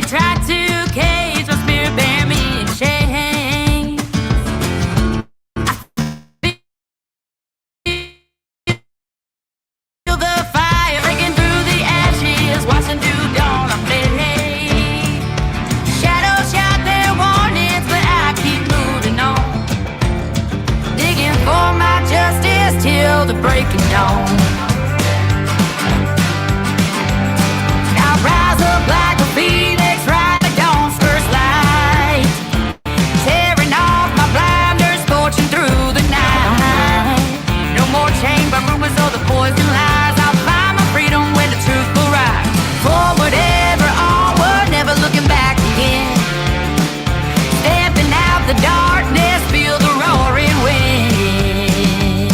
they try to cage my spirit, bear me in shame. Feel the fire breaking through the ashes, watching through dawn of day. Shadows shout their warnings, but I keep moving on, digging for my justice till the breaking dawn. Now rise up like a phoenix, right at dawn's first light, tearing off my blinders, scorching through the night. No more chained by rumors or the poison lies. I'll find my freedom when the truth will rise. Forward ever, onward, never looking back again. Stepping out the darkness, feel the roaring wind.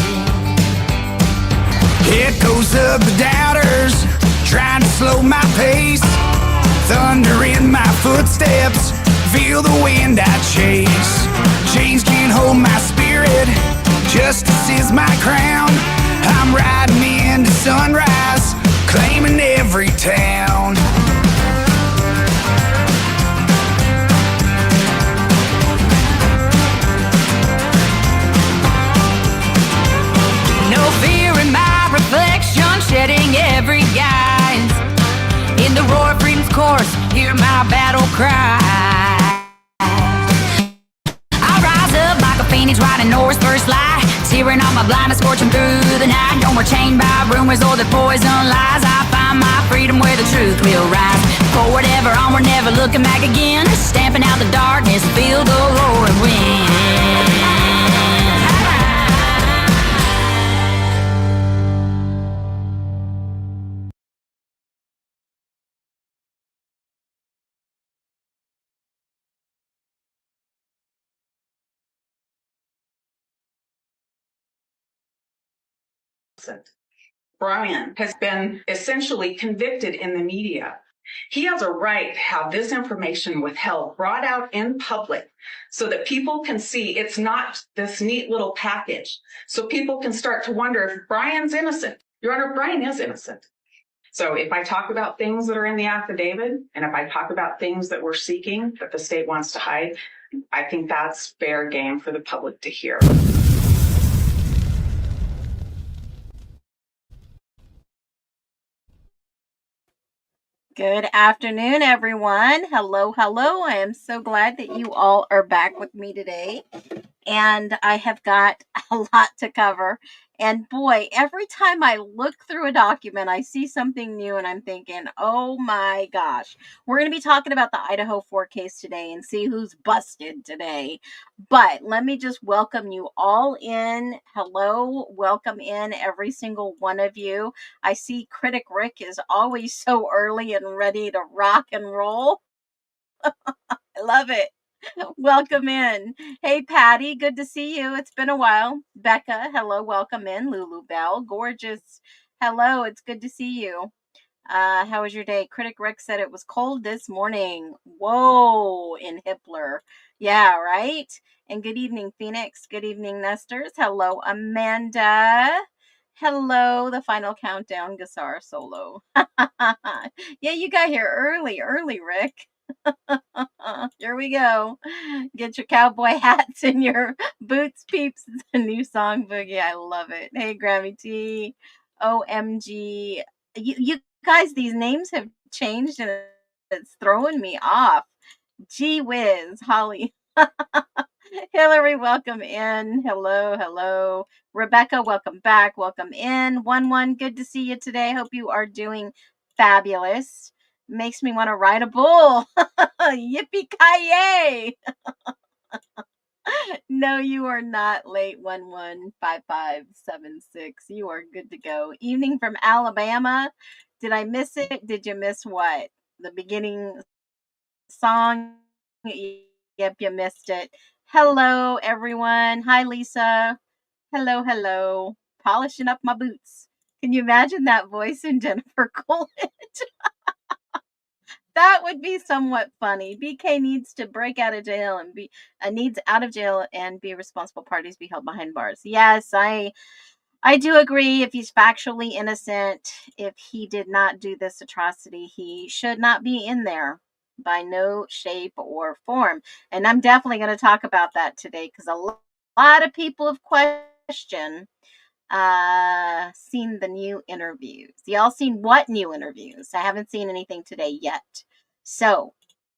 Echoes of the doubters trying to slow my pace. Thunder in my footsteps, feel the wind I chase. Chains can't hold my spirit, justice is my crown. I'm riding into sunrise, claiming every town. No fear in my reflection, shedding every guise. In the roar of freedom's course, hear my battle cry. I rise up like a phoenix, riding north's first light, tearing off my blindness, scorching through the night. No more chained by rumors or the poison lies. I find my freedom where the truth will rise. Forward ever, onward, never looking back again. Stamping out the darkness, feel the roaring wind. Brian has been essentially convicted in the media. He has a right to have this information withheld, brought out in public, so that people can see it's not this neat little package. So people can start to wonder if Brian's innocent. Your Honor, Brian is innocent. So if I talk about things that are in the affidavit, and if I talk about things that we're seeking that the state wants to hide, I think that's fair game for the public to hear. Good afternoon, everyone. Hello, hello. I am so glad that you all are back with me today. And I have got a lot to cover. And boy, every time I look through a document, I see something new and I'm thinking, oh my gosh. We're going to be talking about the Idaho 4 case today and see who's busted today. But let me just welcome you all in. Hello, welcome in every single one of you. I see Critic Rick is always so early and ready to rock and roll. I love it. Welcome in. Hey, Patty, good to see you. It's been a while. Becca, hello, welcome in. Lulu Bell, gorgeous. Hello, it's good to see you. How was your day? Critic Rick said it was cold this morning. Whoa, in Hippler. Yeah, right? And good evening, Phoenix. Good evening, Nesters. Hello, Amanda. Hello, the final countdown guitar solo. Yeah, you got here early, Rick. Here we go. Get your cowboy hats and your boots, peeps. It's a new song boogie. I love it. Hey, Grammy T. OMG. You guys, these names have changed and it's throwing me off. Gee whiz, Holly. Hillary, welcome in. Hello, hello. Rebecca, welcome back. Welcome in. 1-1, good to see you today. Hope you are doing fabulous. Makes me want to ride a bull. Yippee-ki-yay. No, you are not late. 115576. You are good to go. Evening from Alabama. Did I miss it? Did you miss what? The beginning song? Yep, you missed it. Hello, everyone. Hi, Lisa. Hello, hello. Polishing up my boots. Can you imagine that voice in Jennifer Coolidge? That would be somewhat funny. BK needs to break out of jail and needs out of jail and be responsible parties be held behind bars. Yes, I do agree. If he's factually innocent, if he did not do this atrocity, he should not be in there. by no shape or form. And I'm definitely going to talk about that today because a lot of people have questioned seen the new interviews. Y'all seen what new interviews? I haven't seen anything today yet. So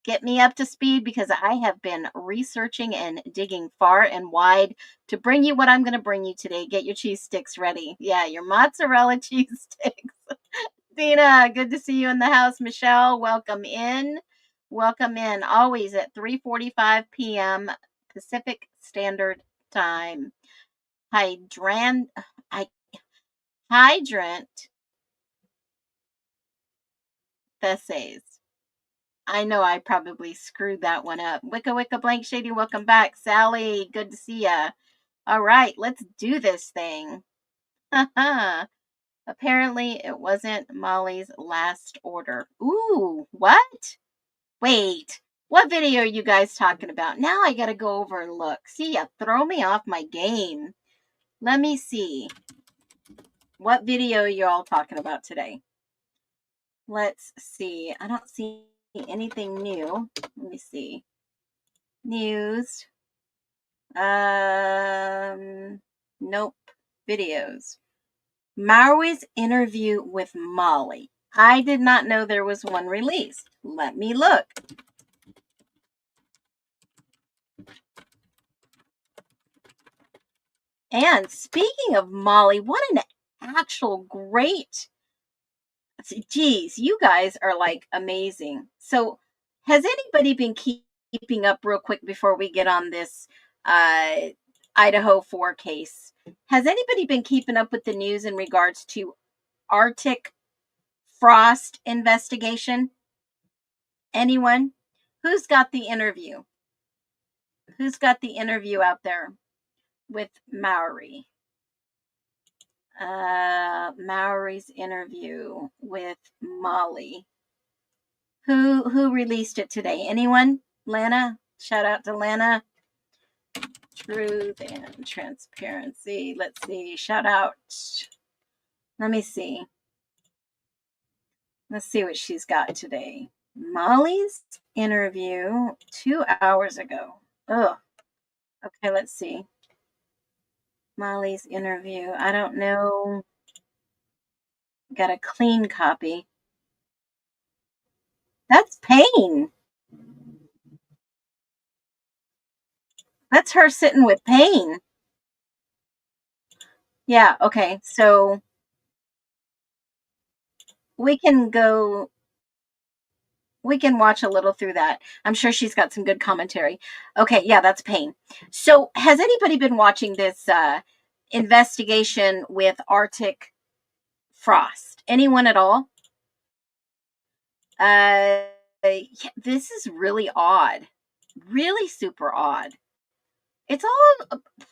get me up to speed because I have been researching and digging far and wide to bring you what I'm going to bring you today. Get your cheese sticks ready. Yeah, your mozzarella cheese sticks. Dina, good to see you in the house. Michelle, welcome in. Welcome in. Always at 3:45 p.m. Pacific Standard Time. Hydrant Thessays. I know I probably screwed that one up. Wicca Blank Shady, welcome back. Sally, good to see ya. All right, let's do this thing. Apparently, it wasn't Molly's last order. Ooh, what? Wait, what video are you guys talking about? Now I gotta go over and look. See, you throw me off my game. Let me see. What video are you all talking about today? Let's see. I don't see anything new. Let me see. News. Nope. Videos. Maury's interview with Molly. I did not know there was one released. Let me look. And speaking of Molly, what an actual great. Geez, you guys are like amazing. So, has anybody been keeping up real quick before we get on this IDAHO4 case? Has anybody been keeping up with the news in regards to Arctic frost investigation? Anyone? Who's got the interview? Who's got the interview out there with Maury? Maury's interview with Molly. Who released it today? Anyone? LANA? Shout out to LANA. Truth and transparency. Let's see. Shout out. Let me see. Let's see what she's got today. Molly's interview 2 hours ago. Ugh. Okay, let's see. Molly's interview. I don't know. Got a clean copy. That's Pain. That's her sitting with Pain. Yeah, okay. So we can watch a little through that. I'm sure she's got some good commentary. Okay, yeah, that's Pain. So has anybody been watching this investigation with Arctic frost? Anyone at all? This is really odd. Really super odd. It's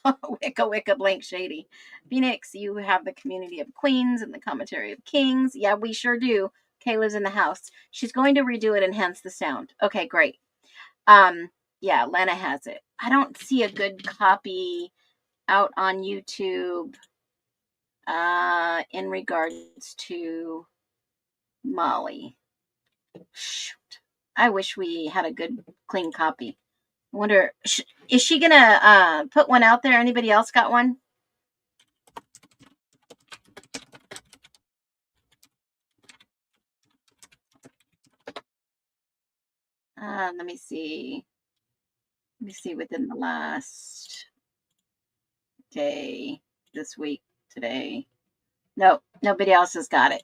all Wicca Blank Shady. Phoenix, you have the community of queens and the commentary of kings. Yeah, we sure do. Kayla's in the house. She's going to redo it, enhance the sound. Okay, great. Yeah, Lana has it. I don't see a good copy out on YouTube in regards to Molly. Shoot. I wish we had a good, clean copy. I wonder, is she gonna put one out there? Anybody else got one? Let me see. Let me see within the last day, this week, today. Nope, nobody else has got it.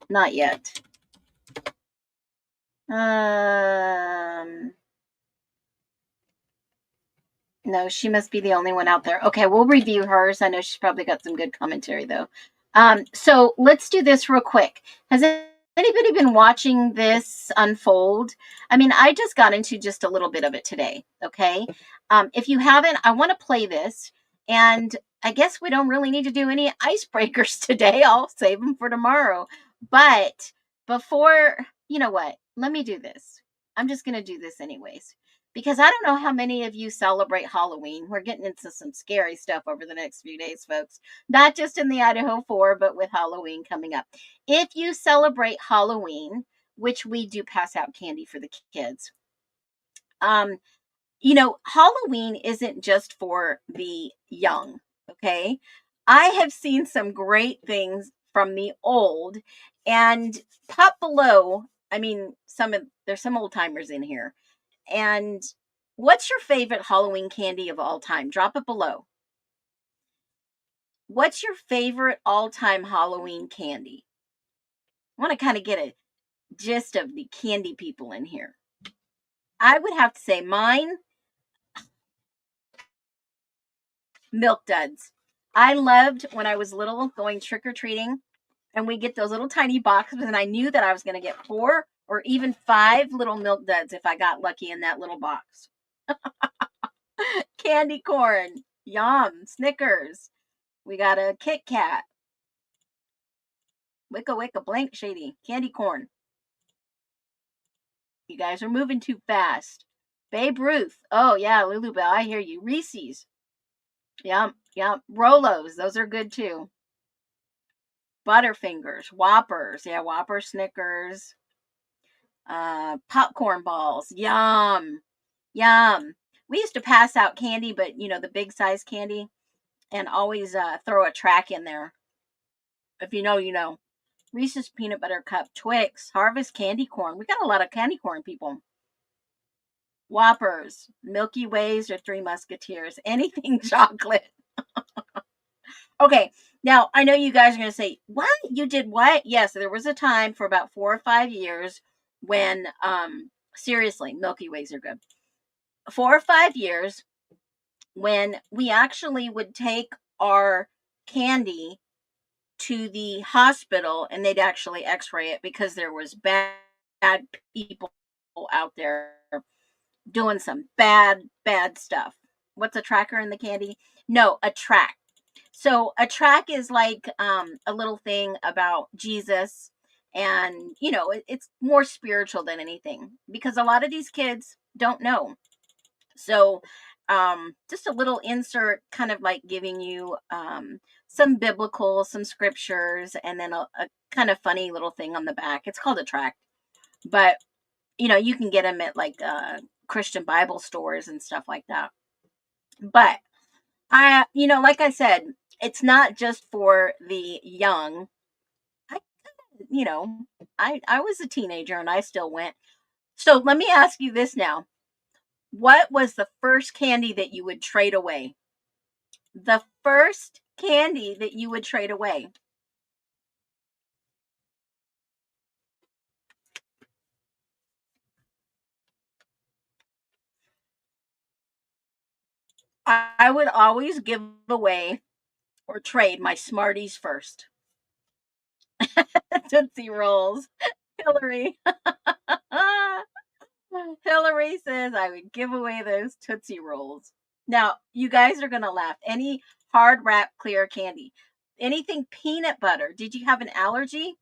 Not yet. No, she must be the only one out there. Okay, we'll review hers. I know she's probably got some good commentary though. So let's do this real quick. Has anybody been watching this unfold? I mean, I just got into just a little bit of it today. Okay. If you haven't, I want to play this, and I guess we don't really need to do any icebreakers today. I'll save them for tomorrow. But before, you know what? Let me do this. I'm just going to do this anyways, because I don't know how many of you celebrate Halloween. We're getting into some scary stuff over the next few days, folks. Not just in the IDAHO4, but with Halloween coming up. If you celebrate Halloween, which we do pass out candy for the kids. Halloween isn't just for the young, okay? I have seen some great things from the old, and pop below. I mean, there's some old timers in here. And what's your favorite Halloween candy of all time? Drop it below. What's your favorite all-time Halloween candy? I want to kind of get a gist of the candy people in here. I would have to say mine, Milk Duds. I loved when I was little going trick-or-treating, and we get those little tiny boxes, and I knew that I was going to get 4 or even 5 little Milk Duds if I got lucky in that little box. Candy corn, yum, Snickers. We got a Kit Kat. Wicka Wicka Blank Shady, candy corn. You guys are moving too fast. Babe Ruth. Oh, yeah, Lulu Bell, I hear you. Reese's. Yum, yum. Rolos, those are good too. Butterfingers, Whoppers. Yeah, Whopper, Snickers. Popcorn balls. Yum, yum. We used to pass out candy, but, the big size candy, and always throw a track in there. If you know, you know. Reese's Peanut Butter Cup, Twix, Harvest Candy Corn. We got a lot of candy corn people. Whoppers, Milky Ways, or Three Musketeers. Anything chocolate. Okay, now I know you guys are going to say, what? You did what? Yes, there was a time for about 4 or 5 years when, seriously, Milky Ways are good. 4 or 5 years when we actually would take our candy to the hospital and they'd actually x-ray it because there was bad people out there doing some bad stuff. What's a tracker in the candy? No, a track. So a track is like a little thing about Jesus, and it's more spiritual than anything because a lot of these kids don't know. So just a little insert, kind of like giving you some scriptures, and then a kind of funny little thing on the back. It's called a tract, but you can get them at like Christian Bible stores and stuff like that. But like I said, it's not just for the young. I was a teenager and I still went. So let me ask you this now. What was the first candy that you would trade away? The first candy that you would trade away. I would always give away or trade my Smarties first. Tootsie Rolls. Hillary. Hillary says I would give away those Tootsie Rolls. Now, you guys are going to laugh. Any hard wrap clear candy. Anything peanut butter. Did you have an allergy?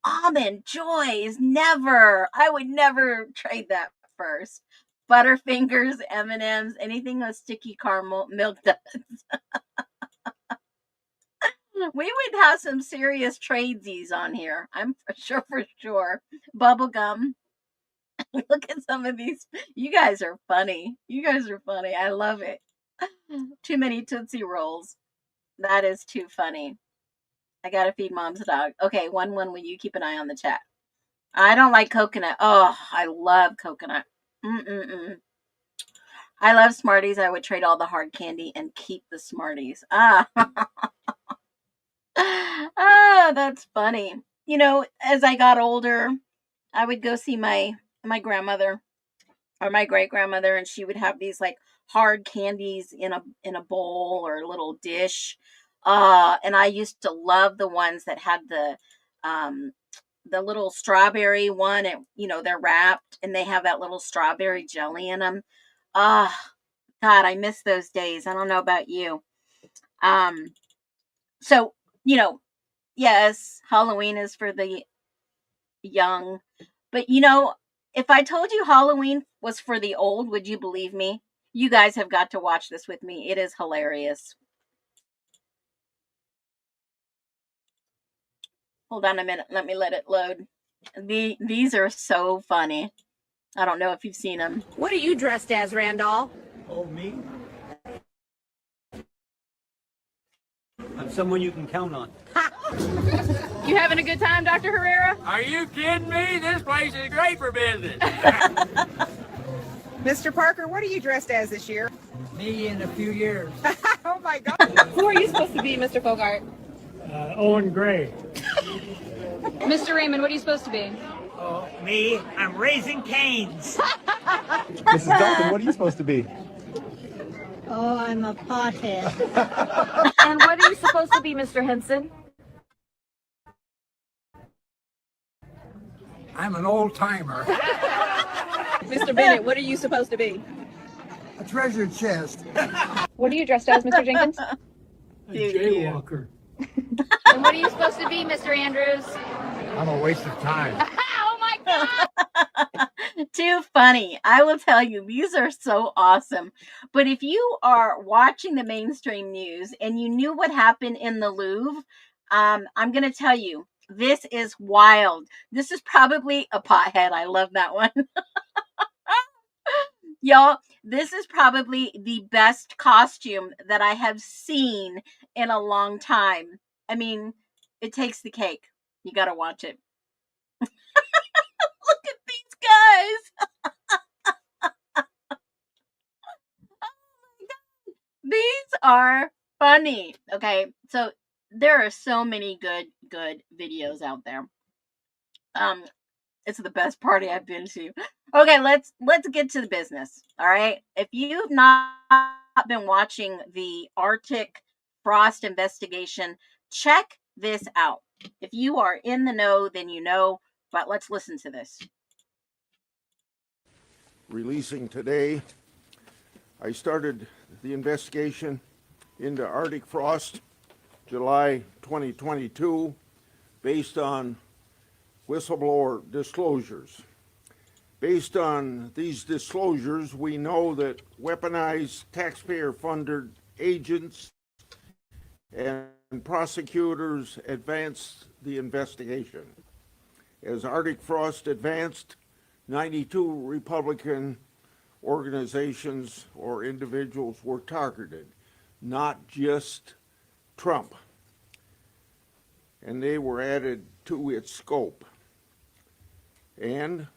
Almond Joy is never. I would never trade that first. Butterfingers, M&Ms, anything with sticky caramel, Milk Duds. We would have some serious tradesies on here. I'm for sure. Bubblegum. Look at some of these. You guys are funny. I love it. Too many Tootsie Rolls. That is too funny. I gotta feed Mom's dog. Okay, one. Will you keep an eye on the chat? I don't like coconut. Oh, I love coconut. I love Smarties. I would trade all the hard candy and keep the Smarties. That's funny. As I got older, I would go see my grandmother or my great grandmother, and she would have these like hard candies in a bowl or a little dish. And I used to love the ones that had the little strawberry one, and they're wrapped and they have that little strawberry jelly in them. God, I miss those days. I don't know about you. So yes, Halloween is for the young, but if I told you Halloween was for the old, would you believe me? You guys have got to watch this with me. It is hilarious. Hold on a minute. Let me let it load. These are so funny. I don't know if you've seen them. What are you dressed as, Randall? Oh, me? I'm someone you can count on. You having a good time, Dr. Herrera? Are you kidding me? This place is great for business. Mr. Parker, what are you dressed as this year? Me in a few years. Oh my God. Who are you supposed to be, Mr. Fogart? Owen Gray. Mr. Raymond, what are you supposed to be? Oh, me? I'm raising canes. Mrs. Dalton, what are you supposed to be? Oh, I'm a pothead. And what are you supposed to be, Mr. Henson? I'm an old timer. Mr. Bennett, what are you supposed to be? A treasure chest. What are you dressed as, Mr. Jenkins? A jaywalker. And what are you supposed to be, Mr. Andrews? I'm a waste of time. Oh my God! Too funny. I will tell you, these are so awesome. But if you are watching the mainstream news and you knew what happened in the Louvre, I'm going to tell you, this is wild. This is probably a pothead. I love that one. Y'all, this is probably the best costume that I have seen in a long time. I mean, it takes the cake. You got to watch it. Look at these guys. These are funny. Okay, so there are so many good videos out there. It's the best party I've been to. Okay, let's get to the business. All right. If you've not been watching the Arctic frost investigation, check this out. If you are in the know, then you know, but let's listen to this. Releasing today, I started the investigation into Arctic frost July 2022 based on whistleblower disclosures. Based on these disclosures, we know that weaponized taxpayer-funded agents and prosecutors advanced the investigation. As Arctic frost advanced, 92 Republican organizations or individuals were targeted, not just Trump, and they were added to its scope. And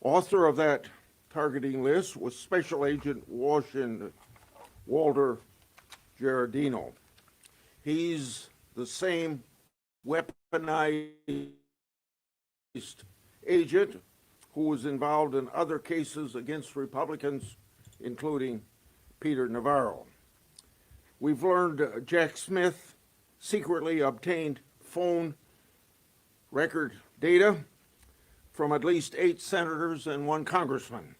author of that targeting list was Special Agent Walter Giardino. He's the same weaponized agent who was involved in other cases against Republicans, including Peter Navarro. We've learned Jack Smith secretly obtained phone record data from at least 8 senators and 1 congressman.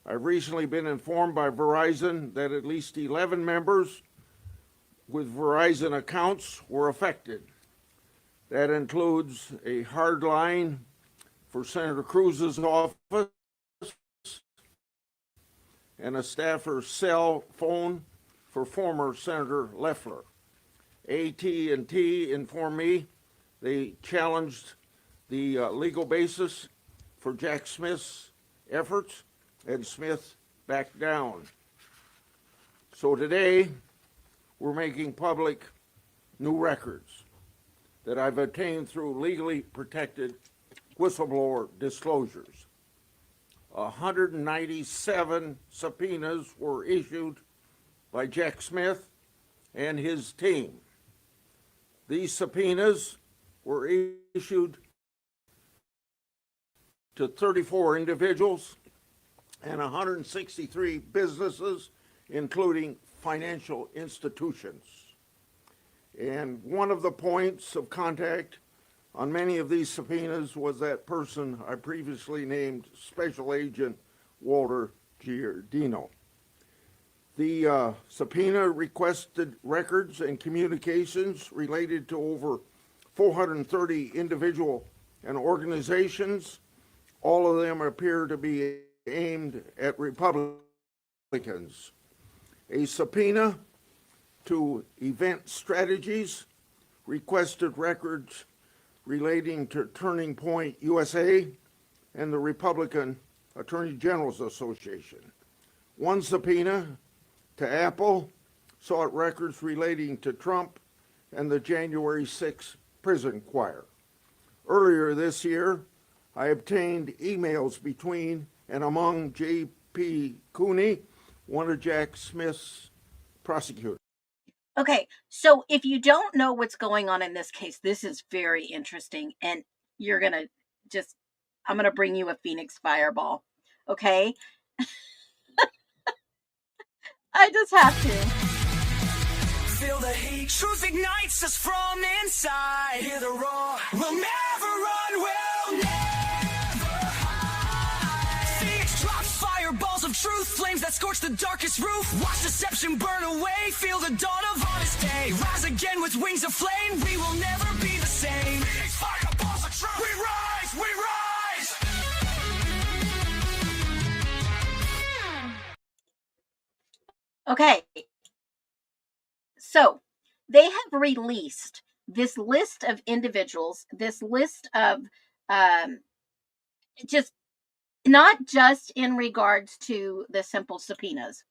I've recently been informed by Verizon that at least 11 members with Verizon accounts were affected. That includes a hard line for Senator Cruz's office and a staffer cell phone for former Senator Loeffler. AT&T informed me they challenged the legal basis for Jack Smith's efforts, and Smith backed down. So today, we're making public new records that I've obtained through legally protected whistleblower disclosures. 197 subpoenas were issued by Jack Smith and his team. These subpoenas were issued to 34 individuals and 163 businesses, including financial institutions. And one of the points of contact on many of these subpoenas was that person I previously named, Special Agent Walter Giardino. The subpoena requested records and communications related to over 430 individual and organizations. All of them appear to be aimed at Republicans. A subpoena to Event Strategies requested records relating to Turning Point USA and the Republican Attorney General's Association. One subpoena to Apple sought records relating to Trump and the January 6th prison choir. Earlier this year, I obtained emails between and among J.P. Cooney, one of Jack Smith's prosecutors. Okay, so if you don't know what's going on in this case, this is very interesting, and you're gonna I'm gonna bring you a Phoenix fireball, okay? I just have to. Feel the heat, truth ignites us from inside. Hear the roar, we'll never run, we'll never hide. Phoenix drops fireballs of truth, flames that scorch the darkest roof. Watch deception burn away, feel the dawn of honest day. Rise again with wings of flame, we will never be the same. Phoenix fireballs of truth, we rise, we rise. Okay, so they have released this list of individuals, this list of just not just in regards to the simple subpoenas,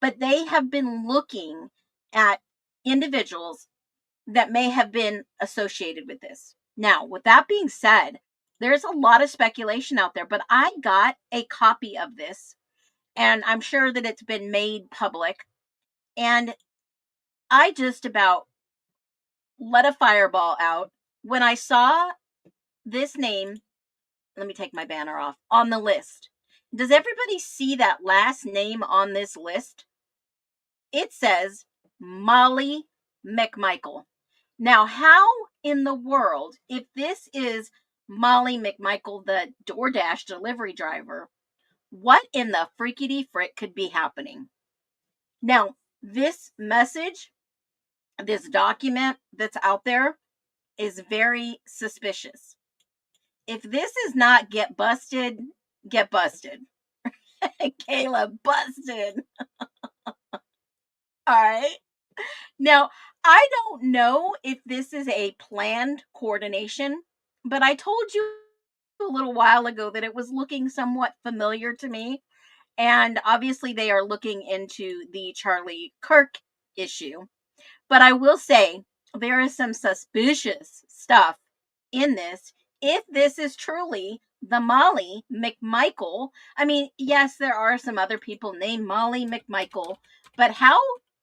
but they have been looking at individuals that may have been associated with this. Now, with that being said, there's a lot of speculation out there, but I got a copy of this, and I'm sure that it's been made public, and I just about let a fireball out when I saw this name. Let me take my banner off on the list. Does everybody see that last name on this list? It says Molly McMichael. Now, how in the world, if this is Molly McMichael, the DoorDash delivery driver, what in the freakity frick could be happening? Now, this message, this document that's out there is very suspicious. If this is not get busted, get busted. Kayla, busted. All right. Now, I don't know if this is a planned coordination, but I told you a little while ago that it was looking somewhat familiar to me. And obviously they are looking into the Charlie Kirk issue. But I will say there is some suspicious stuff in this. If this is truly the Molly McMichael, I mean, yes, there are some other people named Molly McMichael, but how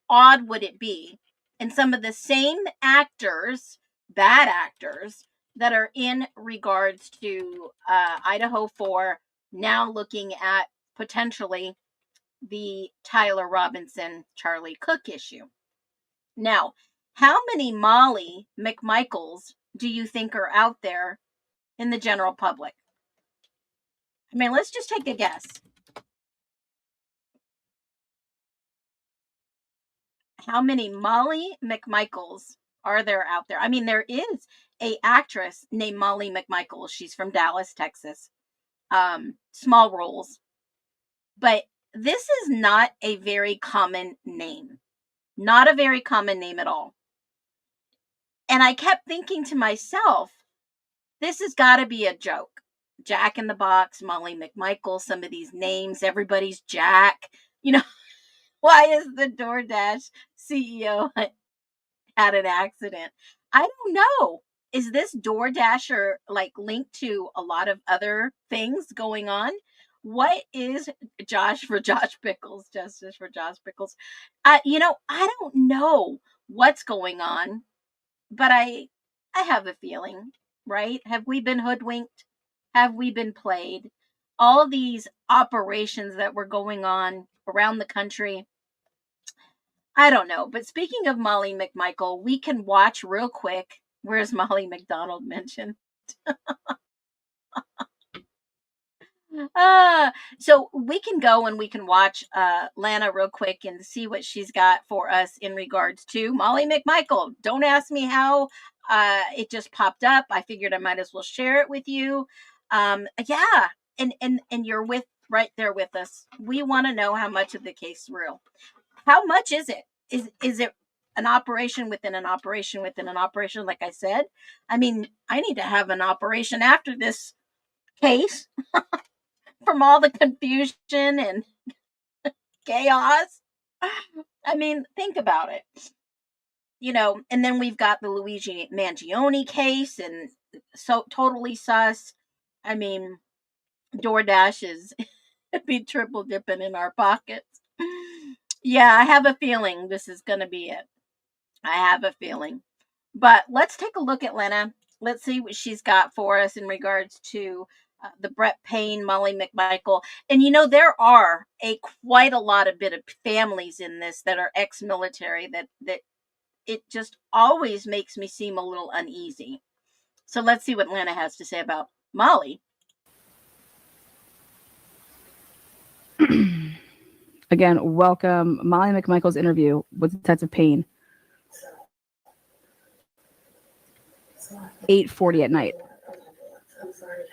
odd would it be? And some of the same actors, bad actors, that are in regards to IDAHO4 now looking at potentially the Tyler Robinson, Charlie Cook issue. Now, how many Molly McMichaels do you think are out there in the general public? I mean, let's just take a guess. How many Molly McMichaels are there out there? I mean, there is a actress named Molly McMichael. She's from Dallas, Texas. Small roles. But this is not a very common name. Not a very common name at all. And I kept thinking to myself, this has got to be a joke. Jack in the Box, Molly McMichael, some of these names, everybody's Jack. You know, why is the DoorDash CEO had an accident? I don't know. Is this DoorDasher like linked to a lot of other things going on? What is Josh for Josh Pickles? Justice for Josh Pickles? You know, I don't know what's going on, but I have a feeling, right? Have we been hoodwinked? Have we been played? All these operations that were going on around the country, I don't know. But speaking of Molly McMichael, we can watch real quick. Where's Molly McDonald mentioned? So we can go and we can watch LANA real quick and see what she's got for us in regards to Molly McMichael. Don't ask me how it just popped up. I figured I might as well share it with you. Yeah, and you're right there with us. We want to know how much of the case is real. How much is it? Is it an operation within an operation within an operation, like I said. I mean, I need to have an operation after this case from all the confusion and chaos. I mean, think about it. You know, and then we've got the Luigi Mangione case, and so totally sus. I mean, DoorDash is be triple dipping in our pockets. Yeah, I have a feeling this is going to be it. I have a feeling. But let's take a look at Lana. Let's see what she's got for us in regards to the Brett Payne, Molly McMichael. And you know, there are quite a lot of bit of families in this that are ex-military that it just always makes me seem a little uneasy. So let's see what Lana has to say about Molly. Again, welcome Molly McMichael's interview with Detective Payne. 8:40 at night. I'm sorry.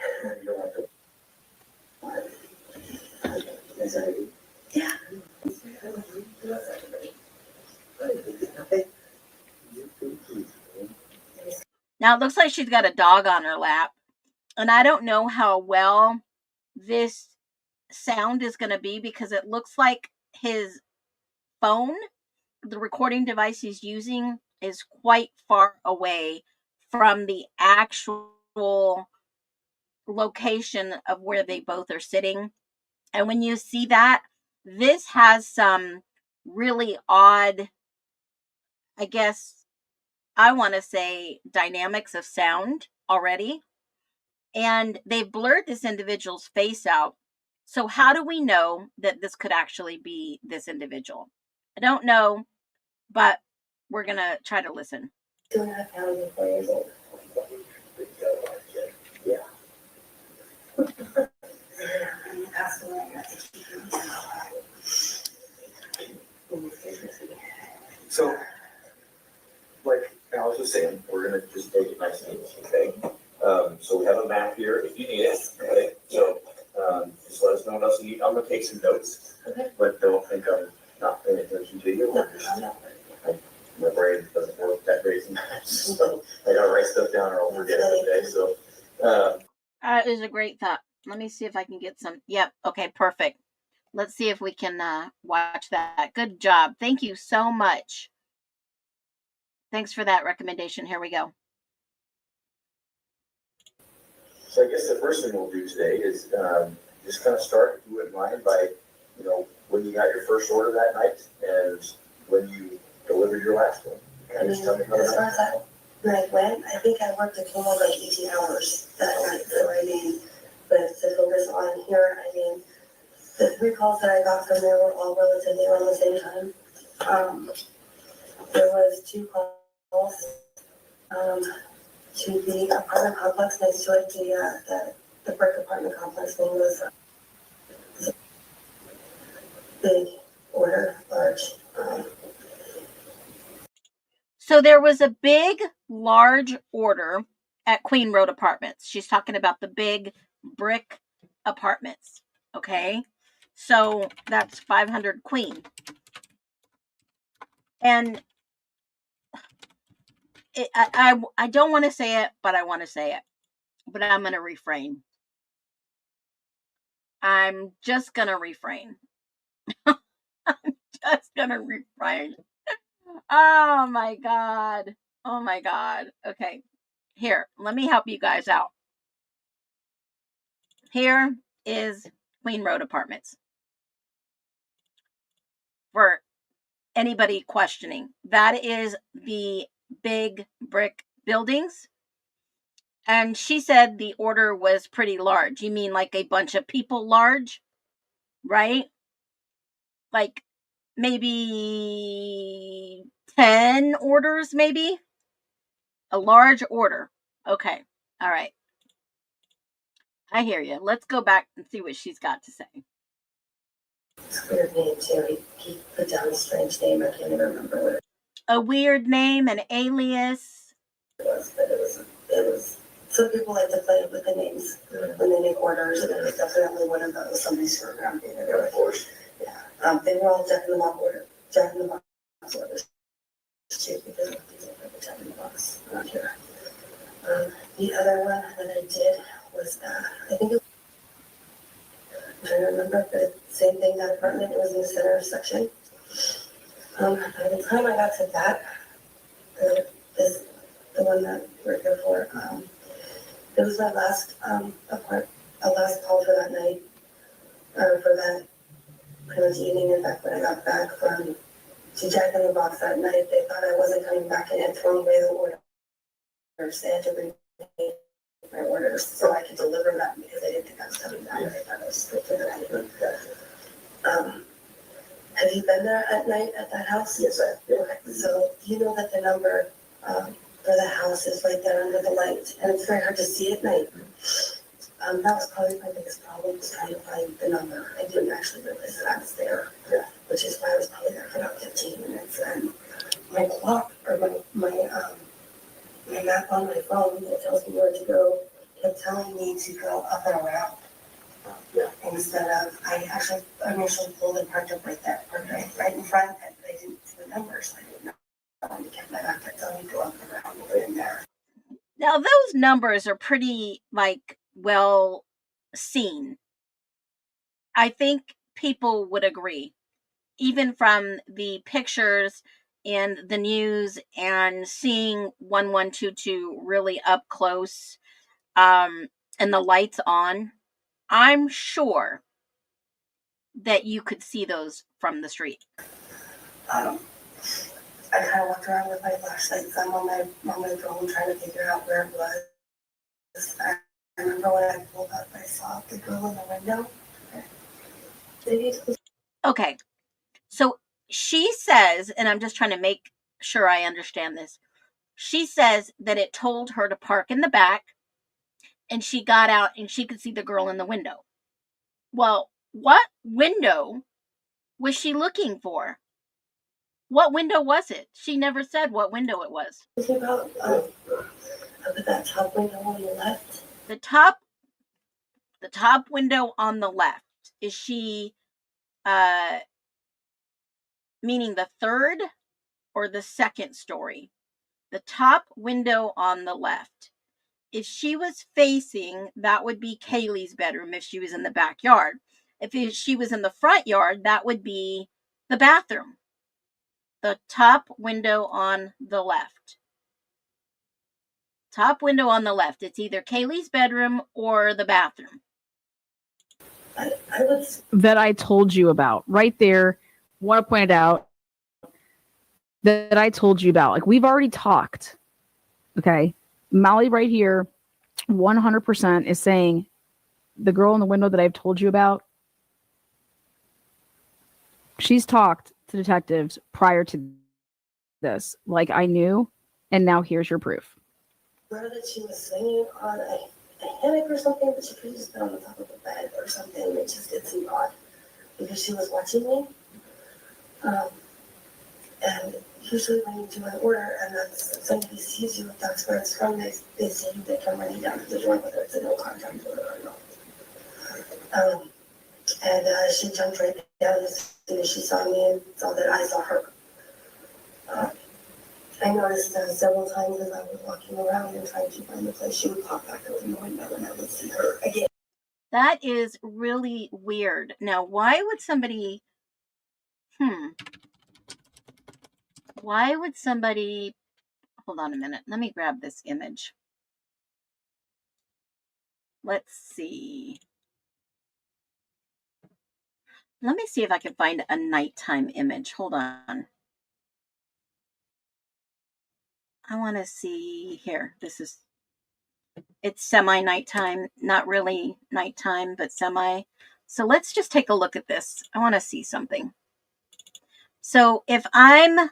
Yeah. Now it looks like she's got a dog on her lap, and I don't know how well this sound is going to be because it looks like his phone, the recording device he's using, is quite far away from the actual location of where they both are sitting. And when you see that, this has some really odd, I guess I want to say, dynamics of sound already. And they've blurred this individual's face out. So how do we know that this could actually be this individual? I don't know, but we're going to try to listen. 2.5 pounds and 4 years old. Yeah. So, like Alex was saying, we're going to just take it nice and easy, okay? So we have a map here if you need it, okay? So just let us know what else you need. I'm going to take some notes, Okay. but don't think I'm not paying attention to you. My brain doesn't work that great sometimes, so I got to write stuff down or I'll forget it today. So, That is a great thought. Let me see if I can get some. Yep. Okay, perfect. Let's see if we can watch that. Good job. Thank you so much. Thanks for that recommendation. Here we go. So I guess the first thing we'll do today is just kind of start, if you wouldn't mind, by, when you got your first order that night and when you delivered your last one. Kind of just tell me about As far as that night went, I think I worked a total of like 18 hours that night. So I mean, but to focus on here, I mean, the 3 calls that I got from there were all relatively around the same time. There was 2 calls to the apartment complex next to it. The brick apartment complex name was big order, large. So there was a big, large order at Queen Road Apartments. She's talking about the big brick apartments. Okay. So that's 500 Queen. And I don't want to say it, but I want to say it. But I'm going to refrain. I'm just going to refrain. I'm just going to refrain. Oh my God. Oh my God. Okay. Here, let me help you guys out. Here is Queen Road Apartments. For anybody questioning, that is the big brick buildings. And she said the order was pretty large. You mean like a bunch of people large, right? Like maybe 10 orders, maybe? A large order. Okay. All right. I hear you. Let's go back and see what she's got to say. It's a weird name too. He put down a strange name. I can't even remember what it A weird name, an alias. was, but it was. Some people like to play with the names when they make orders, and it was definitely one of those. Somebody's program. Of course. Yeah. They were all Jack in the Box orders. too, because of these over 10 bucks around here. The other one that I did was, I think it was, I'm trying to remember, but same thing, that apartment, it was in the center section. By the time I got to that, the one that we're here for, it was my last last call for that night, or for that pretty much evening. In fact, when I got back from to Jack in the Box that night, they thought I wasn't coming back and had thrown away the orders. They had to bring my orders so I could deliver them because they didn't think I was coming back. They thought I was still for the night. Have you been there at night at that house? Yes, I have. Okay. So you know that the number for the house is right there under the light, and it's very hard to see at night. That was probably my biggest problem, was trying to find the number. I didn't actually realize that I was there, which is why I was probably there for about 15 minutes. And my clock, or my map on my phone that tells me where to go, kept telling me to go up and around. Instead of, I initially pulled and parked up right there, right in front, and I didn't see the numbers, so I didn't know. I kept my map telling me to go up and around over in there. Now, those numbers are pretty, well seen. I think people would agree, even from the pictures in the news and seeing 1122 really up close, and the lights on. I'm sure that you could see those from the street. I kind of walked around with my flashlights on my phone trying to figure out where it was. I remember when I pulled up, I saw the girl in the window. Okay, so she says, and I'm just trying to make sure I understand this. She says that it told her to park in the back, and she got out and she could see the girl in the window. Well, what window was she looking for? What window was it? She never said what window it was. It's about that top window on the left. The top window on the left. Is she meaning the third or the second story? The top window on the left. If she was facing, that would be Kaylee's bedroom if she was in the backyard. If she was in the front yard, that would be the bathroom. The top window on the left. Top window on the left. It's either Kaylee's bedroom or the bathroom. That I told you about. Right there. Want to point it out. That I told you about. We've already talked. Okay. Molly right here, 100% is saying the girl in the window that I've told you about, she's talked to detectives prior to this. I knew, and now here's your proof. Where that she was swinging on a hammock or something, but she could have just been on the top of a bed or something. It just did seem odd because she was watching me. And usually when you do an order and that's somebody sees you, if that's where it's from, they see you, they come running down to the door, whether it's a no contact order or not. And she jumped right down as soon as she saw me and saw that I saw her. I noticed several times as I was walking around and trying to find the place, she would pop back open the window and I would see her again. That is really weird. Now, why would somebody... Why would somebody... Hold on a minute. Let me grab this image. Let's see. Let me see if I can find a nighttime image. Hold on. I want to see here. It's semi-nighttime. Not really nighttime, but semi. So let's just take a look at this. I want to see something. So if I'm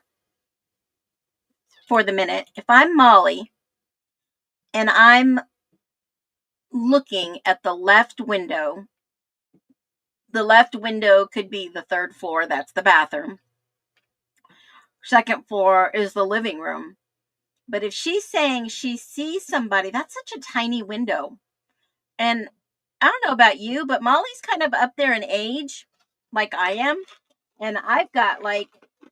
Molly and I'm looking at the left window could be the third floor. That's the bathroom. Second floor is the living room. But if she's saying she sees somebody, that's such a tiny window. And I don't know about you, but Molly's kind of up there in age, like I am. And I've got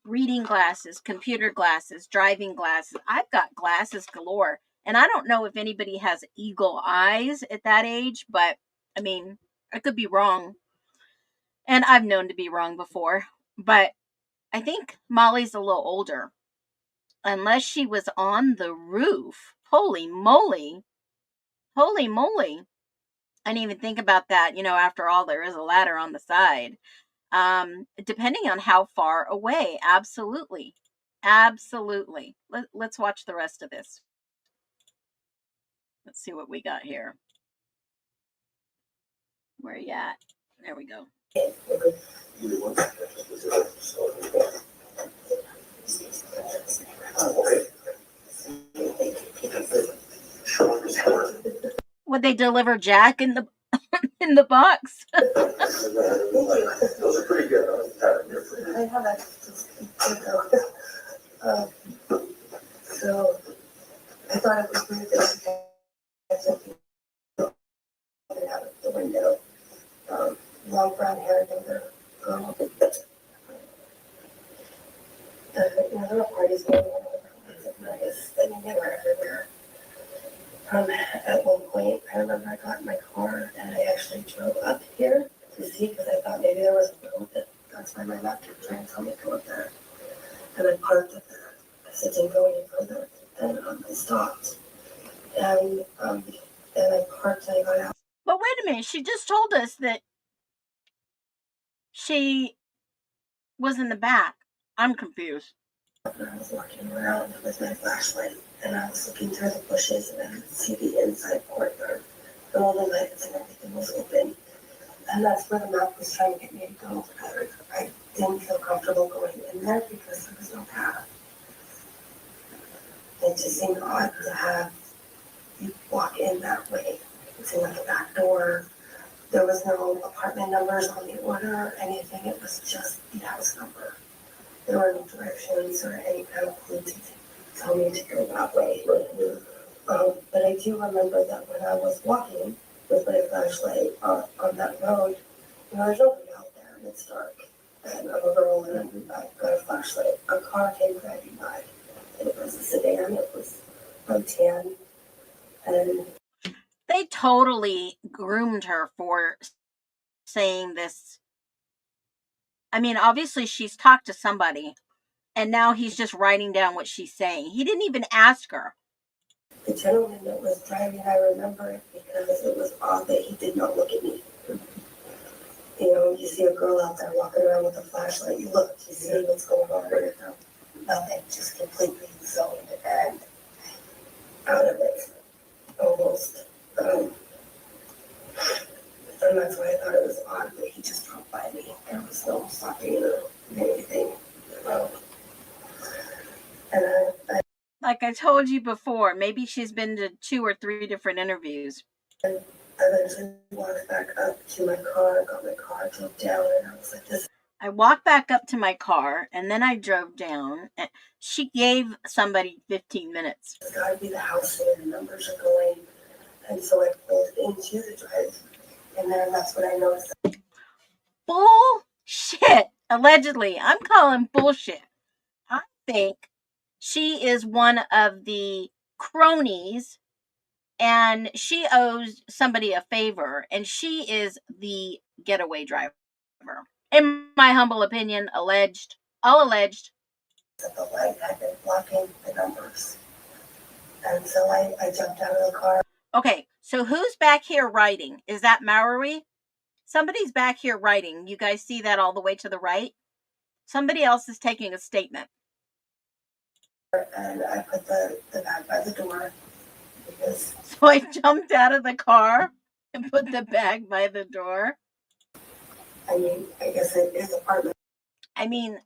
reading glasses, computer glasses, driving glasses. I've got glasses galore. And I don't know if anybody has eagle eyes at that age, but I mean, I could be wrong. And I've known to be wrong before. But I think Molly's a little older. Unless she was on the roof. Holy moly. Holy moly. I didn't even think about that. You know, after all, there is a ladder on the side. Depending on how far away. Absolutely. Absolutely. Let's watch the rest of this. Let's see what we got here. Where are you at? There we go. Would they deliver Jack in the in the box? Those are pretty good. I have a so I thought it was weird that I had something out of the window. Long brown hair, younger girl. You know, there were parties going on. I mean, they were everywhere. At one point, I remember I got in my car and I actually drove up here to see because I thought maybe there was a road that's why my map kept trying to tell me to go up there. And I parked up there. I said, didn't go any further. And I stopped. And I parked and I got out. But wait a minute, she just told us that she was in the back. I'm confused. And I was walking around with my flashlight and I was looking through the bushes and I could see the inside courtyard. And all the lights and everything was open. And that's where the map was trying to get me to go. I didn't feel comfortable going in there because there was no path. It just seemed odd to have you walk in that way. It seemed like a back door. There was no apartment numbers on the order or anything. It was just the house number. There were no directions or any kind of clue to tell me to go that way. But I do remember that when I was walking with my flashlight on that road, you know, there's nobody out there and it's dark. And I'm a girl and I've got a flashlight. A car came driving by. And it was a sedan. It was tan. And they totally groomed her for saying this. I mean, obviously she's talked to somebody and now he's just writing down what she's saying. He didn't even ask her. The gentleman that was driving, I remember it because it was odd that he did not look at me. You know, you see a girl out there walking around with a flashlight, you look, you see what's going on right now. Nothing, just completely zoned and out of it, almost. And that's why I thought it was odd that he just dropped by me. There was no stopping or anything. And like I told you before, maybe she's been to 2 or 3 different interviews. I eventually walked back up to my car, got my car, drove down, and I was like, this. I walked back up to my car, and then I drove down. And she gave somebody 15 minutes. It's got to be the house where the numbers are going. And so I pulled into the drive, and then that's when I noticed. Bullshit! Allegedly. I'm calling bullshit. I think she is one of the cronies and she owes somebody a favor and she is the getaway driver. In my humble opinion, alleged, all alleged. The light had been blocking the numbers. And so I jumped out of the car. Okay, so who's back here writing? Is that Mallory? Somebody's back here writing. You guys see that all the way to the right? Somebody else is taking a statement. And I put the bag by the door. Because so I jumped out of the car and put the bag by the door. I mean, I guess it is apartment. I mean,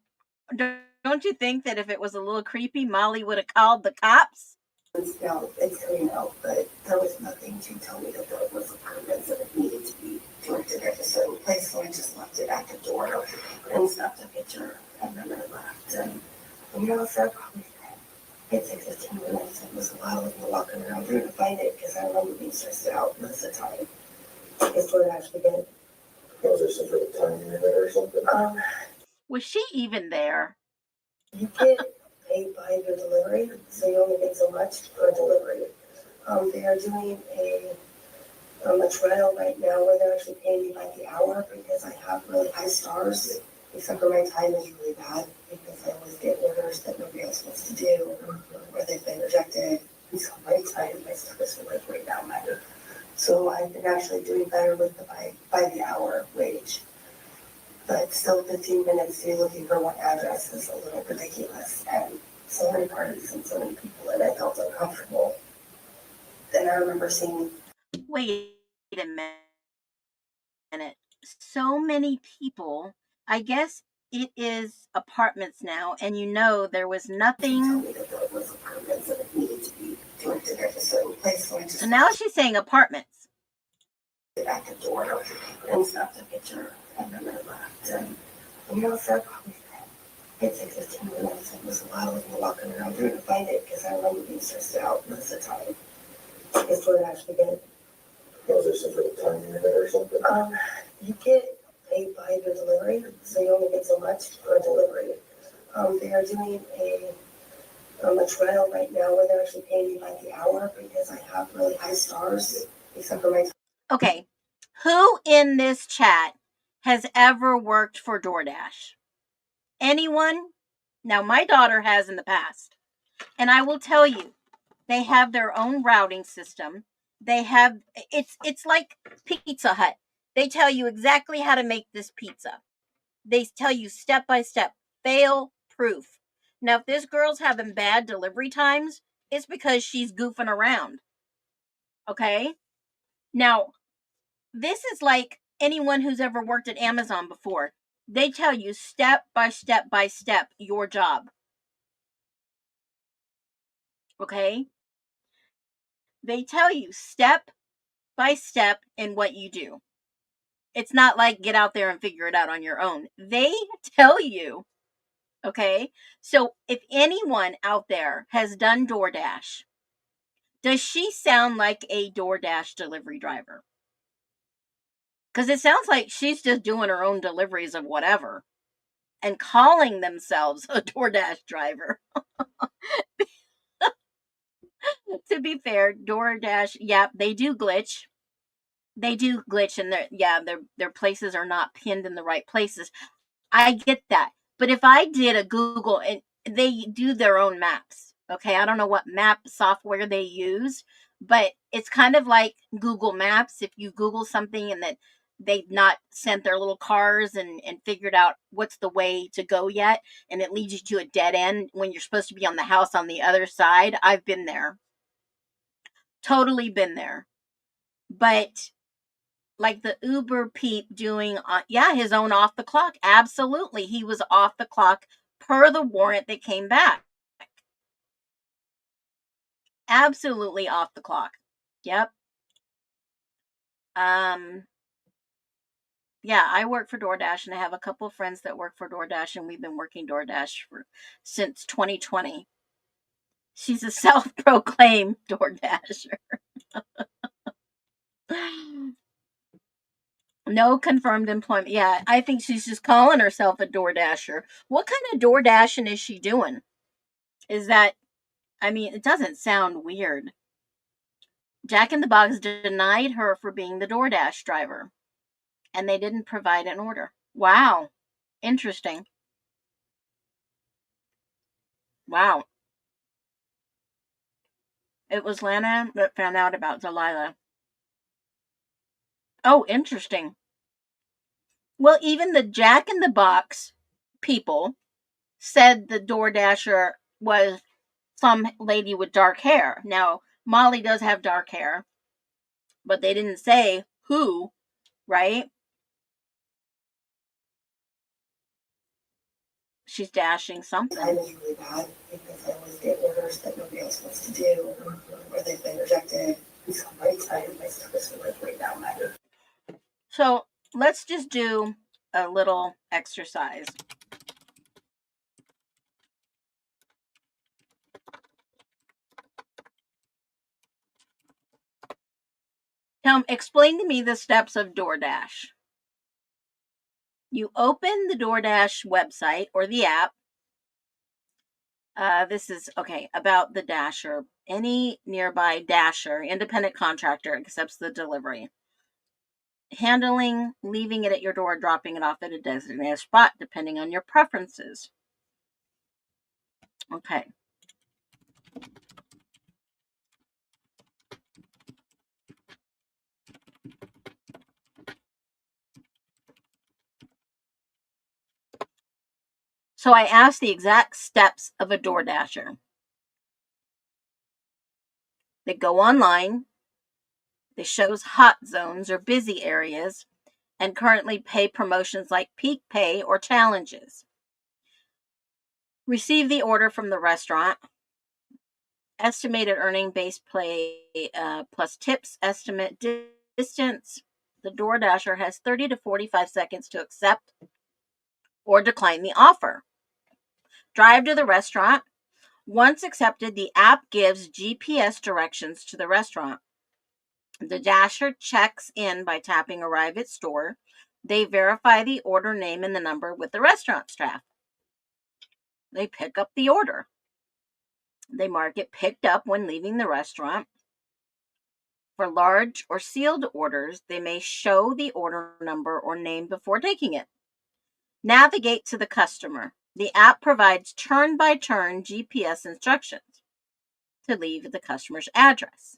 don't you think that if it was a little creepy, Molly would have called the cops? No, it's coming out, but there was nothing to tell me that there was apartments and it needed to be directed at a certain place, so I just left it at the door and snapped a picture, and then I left. And you know, so probably it took 15 minutes. It was a while of me walking around trying to find it because I remember being stressed out most of the time. It's what it actually did. Was there some sort of time limit or something? Was she even there? You get paid by your delivery, so you only get so much per delivery. They are doing a trial right now where they're actually paying me by the hour because I have really high stars, except for my time is really bad because I always get orders that nobody else wants to do or they've been rejected. And so my time, my stuff is like right now matter. So I've been actually doing better with the by the hour wage. But still 15 minutes to be looking for one address is a little ridiculous. And so many parties and so many people, and I felt uncomfortable. Then I remember seeing. Wait a minute. So many people. I guess it is apartments now, and you know there was nothing. So now she's saying apartments. At the door and snapped a picture and then I left. And you know, for probably it took 15 minutes. It was a while of me walking around trying to find it because I remember being stressed out most of the time. It's where it actually get. Was there some sort of time limit or something? You get paid by your delivery, so you only get so much per delivery. They are doing a trial right now where they're actually paying me by the hour because I have really high stars, except for my. Okay, who in this chat has ever worked for DoorDash? Anyone? Now, my daughter has in the past. And I will tell you, they have their own routing system. They have, it's like Pizza Hut. They tell you exactly how to make this pizza. They tell you step by step, fail proof. Now, if this girl's having bad delivery times, it's because she's goofing around. Okay? Now, this is like anyone who's ever worked at Amazon before. They tell you step by step by step your job. Okay? They tell you step by step in what you do. It's not like get out there and figure it out on your own. They tell you. Okay? So if anyone out there has done DoorDash, does she sound like a DoorDash delivery driver? Because it sounds like she's just doing her own deliveries of whatever and calling themselves a DoorDash driver. To be fair, DoorDash, yeah, they do glitch. They do glitch, and their places are not pinned in the right places. I get that. But if I did a Google, and they do their own maps, okay? I don't know what map software they use, but it's kind of like Google Maps. If you Google something and that they've not sent their little cars and figured out what's the way to go yet, and it leads you to a dead end when you're supposed to be on the house on the other side. I've been there. Totally been there. But like the Uber Peep doing, his own off the clock. Absolutely. He was off the clock per the warrant that came back. Absolutely off the clock. Yep. Yeah, I work for DoorDash and I have a couple of friends that work for DoorDash and we've been working DoorDash since 2020. She's a self-proclaimed DoorDasher. No confirmed employment. Yeah, I think she's just calling herself a DoorDasher. What kind of DoorDashing is she doing? Is that, I mean, it doesn't sound weird. Jack in the Box denied her for being the DoorDash driver, and they didn't provide an order. Wow. Interesting. Wow. It was Lana that found out about Delilah. Oh, interesting. Well, even the Jack in the Box people said the DoorDasher was some lady with dark hair. Now, Molly does have dark hair, but they didn't say who, right? She's dashing something. I was really bad because I always get orders that nobody else wants to do or they've been rejected. And so my time, my stuff is like right now matter. So let's just do a little exercise. Explain to me the steps of DoorDash. You open the DoorDash website or the app. This is okay about the dasher. Any nearby dasher, independent contractor accepts the delivery. Handling, leaving it at your door, dropping it off at a designated spot, depending on your preferences. Okay. So I asked the exact steps of a door dasher. They go online. They shows hot zones or busy areas and currently pay promotions like peak pay or challenges. Receive the order from the restaurant. Estimated earning base pay plus tips, estimate distance. The DoorDasher has 30 to 45 seconds to accept or decline the offer. Drive to the restaurant. Once accepted, the app gives GPS directions to the restaurant. The dasher checks in by tapping arrive at store. They verify the order name and the number with the restaurant staff. They pick up the order. They mark it picked up when leaving the restaurant. For large or sealed orders, they may show the order number or name before taking it. Navigate to the customer. The app provides turn-by-turn GPS instructions to leave the customer's address.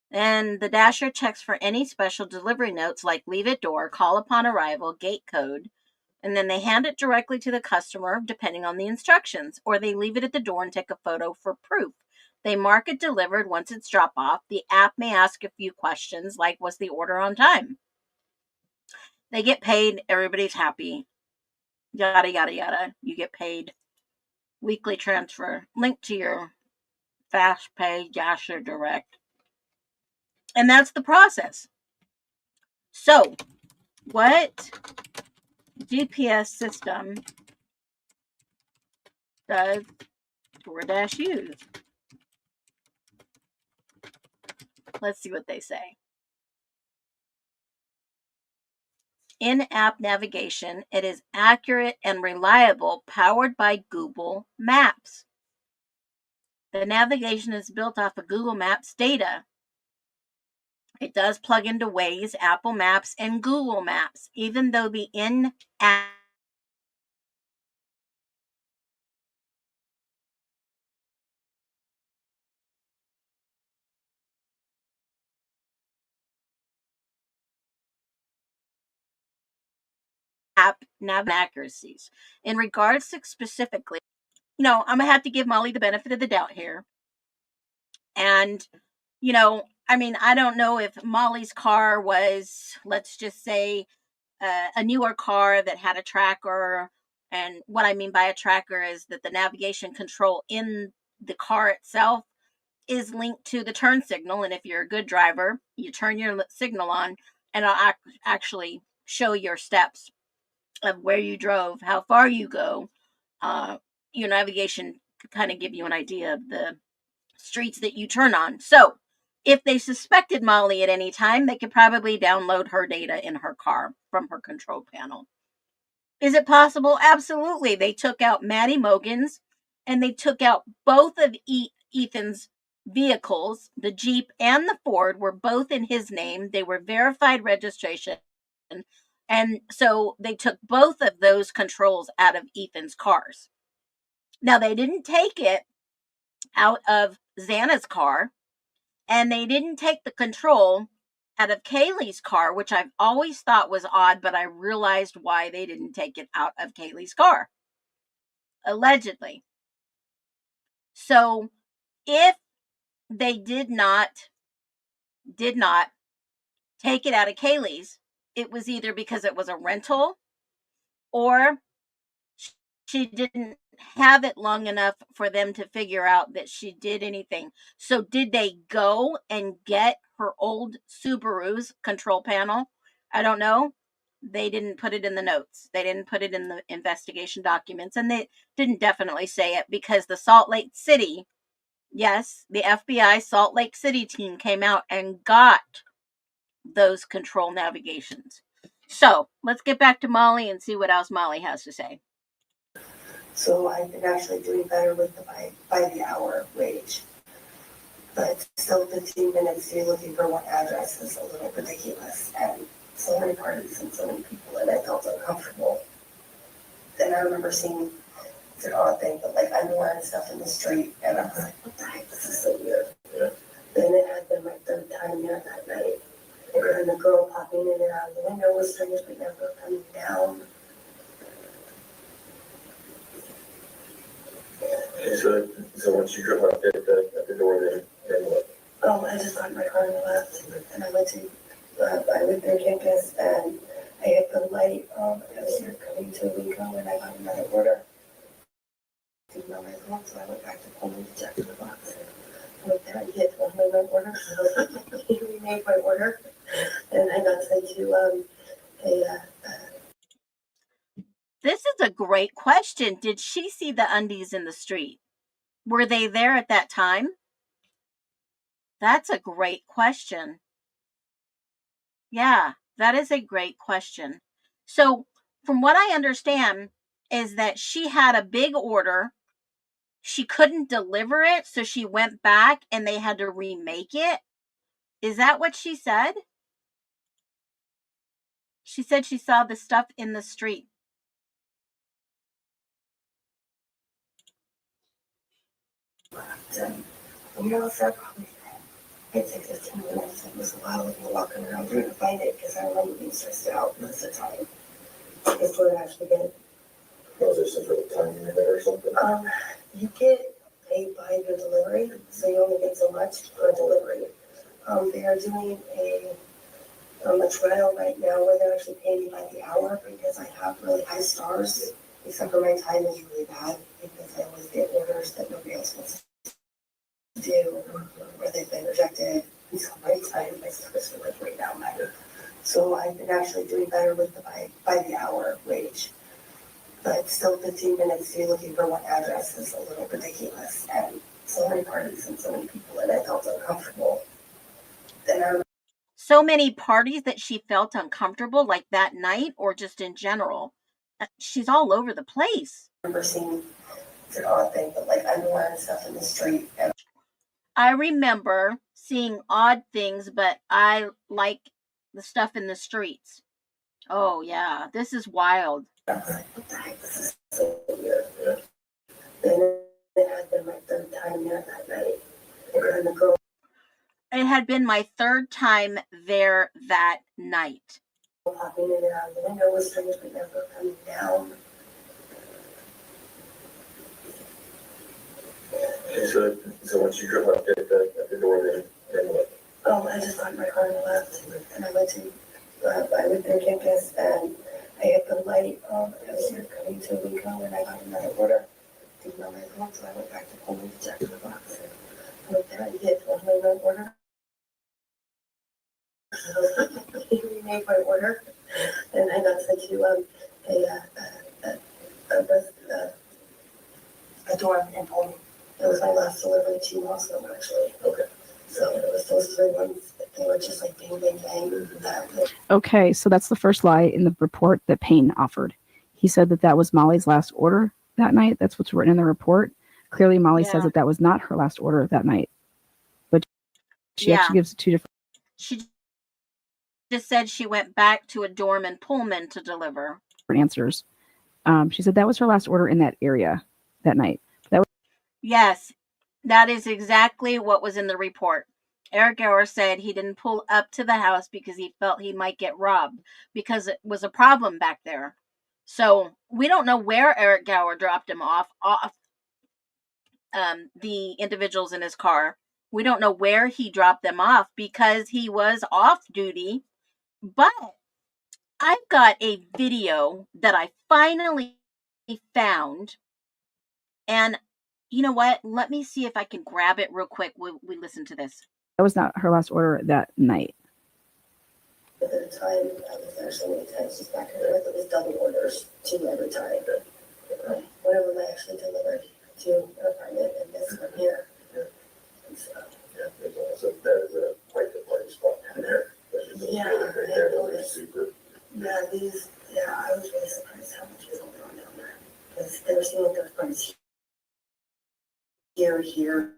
And the dasher checks for any special delivery notes like leave at door, call upon arrival, gate code, and then they hand it directly to the customer depending on the instructions, or they leave it at the door and take a photo for proof. They mark it delivered once it's dropped off. The app may ask a few questions like, was the order on time? They get paid. Everybody's happy. Yada, yada, yada. You get paid. Weekly transfer. Link to your fast pay dasher direct. And that's the process. So, what GPS system does DoorDash use? Let's see what they say. In-app navigation, it is accurate and reliable, powered by Google Maps. The navigation is built off of Google Maps data. It does plug into Waze, Apple Maps, and Google Maps, even though the in-app nav accuracies. In regards to specifically, I'm going to have to give Molly the benefit of the doubt here. And, I don't know if Molly's car was, let's just say, a newer car that had a tracker. And what I mean by a tracker is that the navigation control in the car itself is linked to the turn signal. And if you're a good driver, you turn your signal on and it'll actually show your steps of where you drove, how far you go. Your navigation could kind of give you an idea of the streets that you turn on. So if they suspected Molly at any time, they could probably download her data in her car from her control panel. Is it possible? Absolutely. They took out Maddie Mogan's and they took out both of Ethan's vehicles. The Jeep and the Ford were both in his name. They were verified registration. And so they took both of those controls out of Ethan's cars. Now, they didn't take it out of Xana's car, and they didn't take the control out of Kaylee's car, which I've always thought was odd, but I realized why they didn't take it out of Kaylee's car. Allegedly. So if they did not take it out of Kaylee's, it was either because it was a rental or she didn't have it long enough for them to figure out that she did anything. So did they go and get her old Subaru's control panel? I don't know. They didn't put it in the notes. They didn't put it in the investigation documents. And they didn't definitely say it because the Salt Lake City, yes, the FBI Salt Lake City team came out and got those control navigations. So let's get back to Molly and see what else Molly has to say. So I've been actually doing better with the by the hour wage. But still 15 minutes to be looking for one address is a little ridiculous. And so many parties and so many people, and I felt uncomfortable. Then I remember seeing, it's an odd thing, but like underwear and stuff in the street, and I was like, what the heck, this is so weird. Yeah. Then it had been my third time there that night. And the girl popping in and out of the window was strange, but never coming down. So once you drove up at the door, then what? I just got in my car and left, and I went through campus, and I hit the light. I was here coming to Lincoln, and I got another order. Didn't know my phone, so I went back to Pullman to check the box. I went there, and hit one of my order, so he remade my order, and I got sent to This is a great question. Did she see the undies in the street? Were they there at that time? That's a great question. Yeah, that is a great question. So, from what I understand, is that she had a big order. She couldn't deliver it, so she went back and they had to remake it. Is that what she said? She said she saw the stuff in the street. It took 15 minutes. It was a while of me walking around trying to find it because I remember being stressed out most of the time. Before it actually get it. Was there some sort of time limit or something? You get paid by your delivery, so you only get so much per delivery. They are doing a trial right now where they're actually paying me by the hour because I have really high stars, except for my time is really bad because I always get orders that nobody else wants to do, or they've been rejected. And so my time, my stars are like way down there. So I've been actually doing better with the by the hour wage. But still 15 minutes to be looking for one address is a little ridiculous. And so many parties and so many people, and I felt uncomfortable. Then So many parties that she felt uncomfortable, like that night or just in general. She's all over the place. I remember seeing, it's an odd thing, but like underwear and stuff in the street. And I remember seeing odd things, but I like the stuff in the streets. Oh, yeah, this is wild. I was like, what the heck, this is so weird. Then it had been my third time there that night. And the girl. It had been my third time there that night. Popping in and out of the window was strange, but never coming down. So once you drove up at the door, then what? I just got in my car and left, and I went through campus, and I hit the light. I was here coming to Lincoln, and I got another order. Didn't know my phone, so I went back to Pullman to check the box. I went there and hit one of my order. He remade my order, and I got sent to a dorm in Pullman. It was my last delivery 2 months ago, actually. Okay. So it was those 3 ones. They were just like bang, bang, bang. Okay, so that's the first lie in the report that Payne offered. He said that was Molly's last order that night. That's what's written in the report. Clearly, Molly says that was not her last order that night. But she actually gives 2 different. She just said she went back to a dorm in Pullman to deliver. Answers. She said that was her last order in that area that night. Yes, that is exactly what was in the report. Eric Gower said he didn't pull up to the house because he felt he might get robbed because it was a problem back there. So we don't know where Eric Gower dropped him off the individuals in his car. We don't know where he dropped them off because he was off duty. But I've got a video that I finally found, and you know what? Let me see if I can grab it real quick. We listen to this. That was not her last order that night. At the time, I was there so many times just back and forth. It was double orders, 2 every time. One of them I actually delivered to an apartment, and this one here. And so, So there's a quite the party spot down there. Yeah, I noticed. Yeah, I was really surprised how much was going on down there. because there seemed like there was parties here,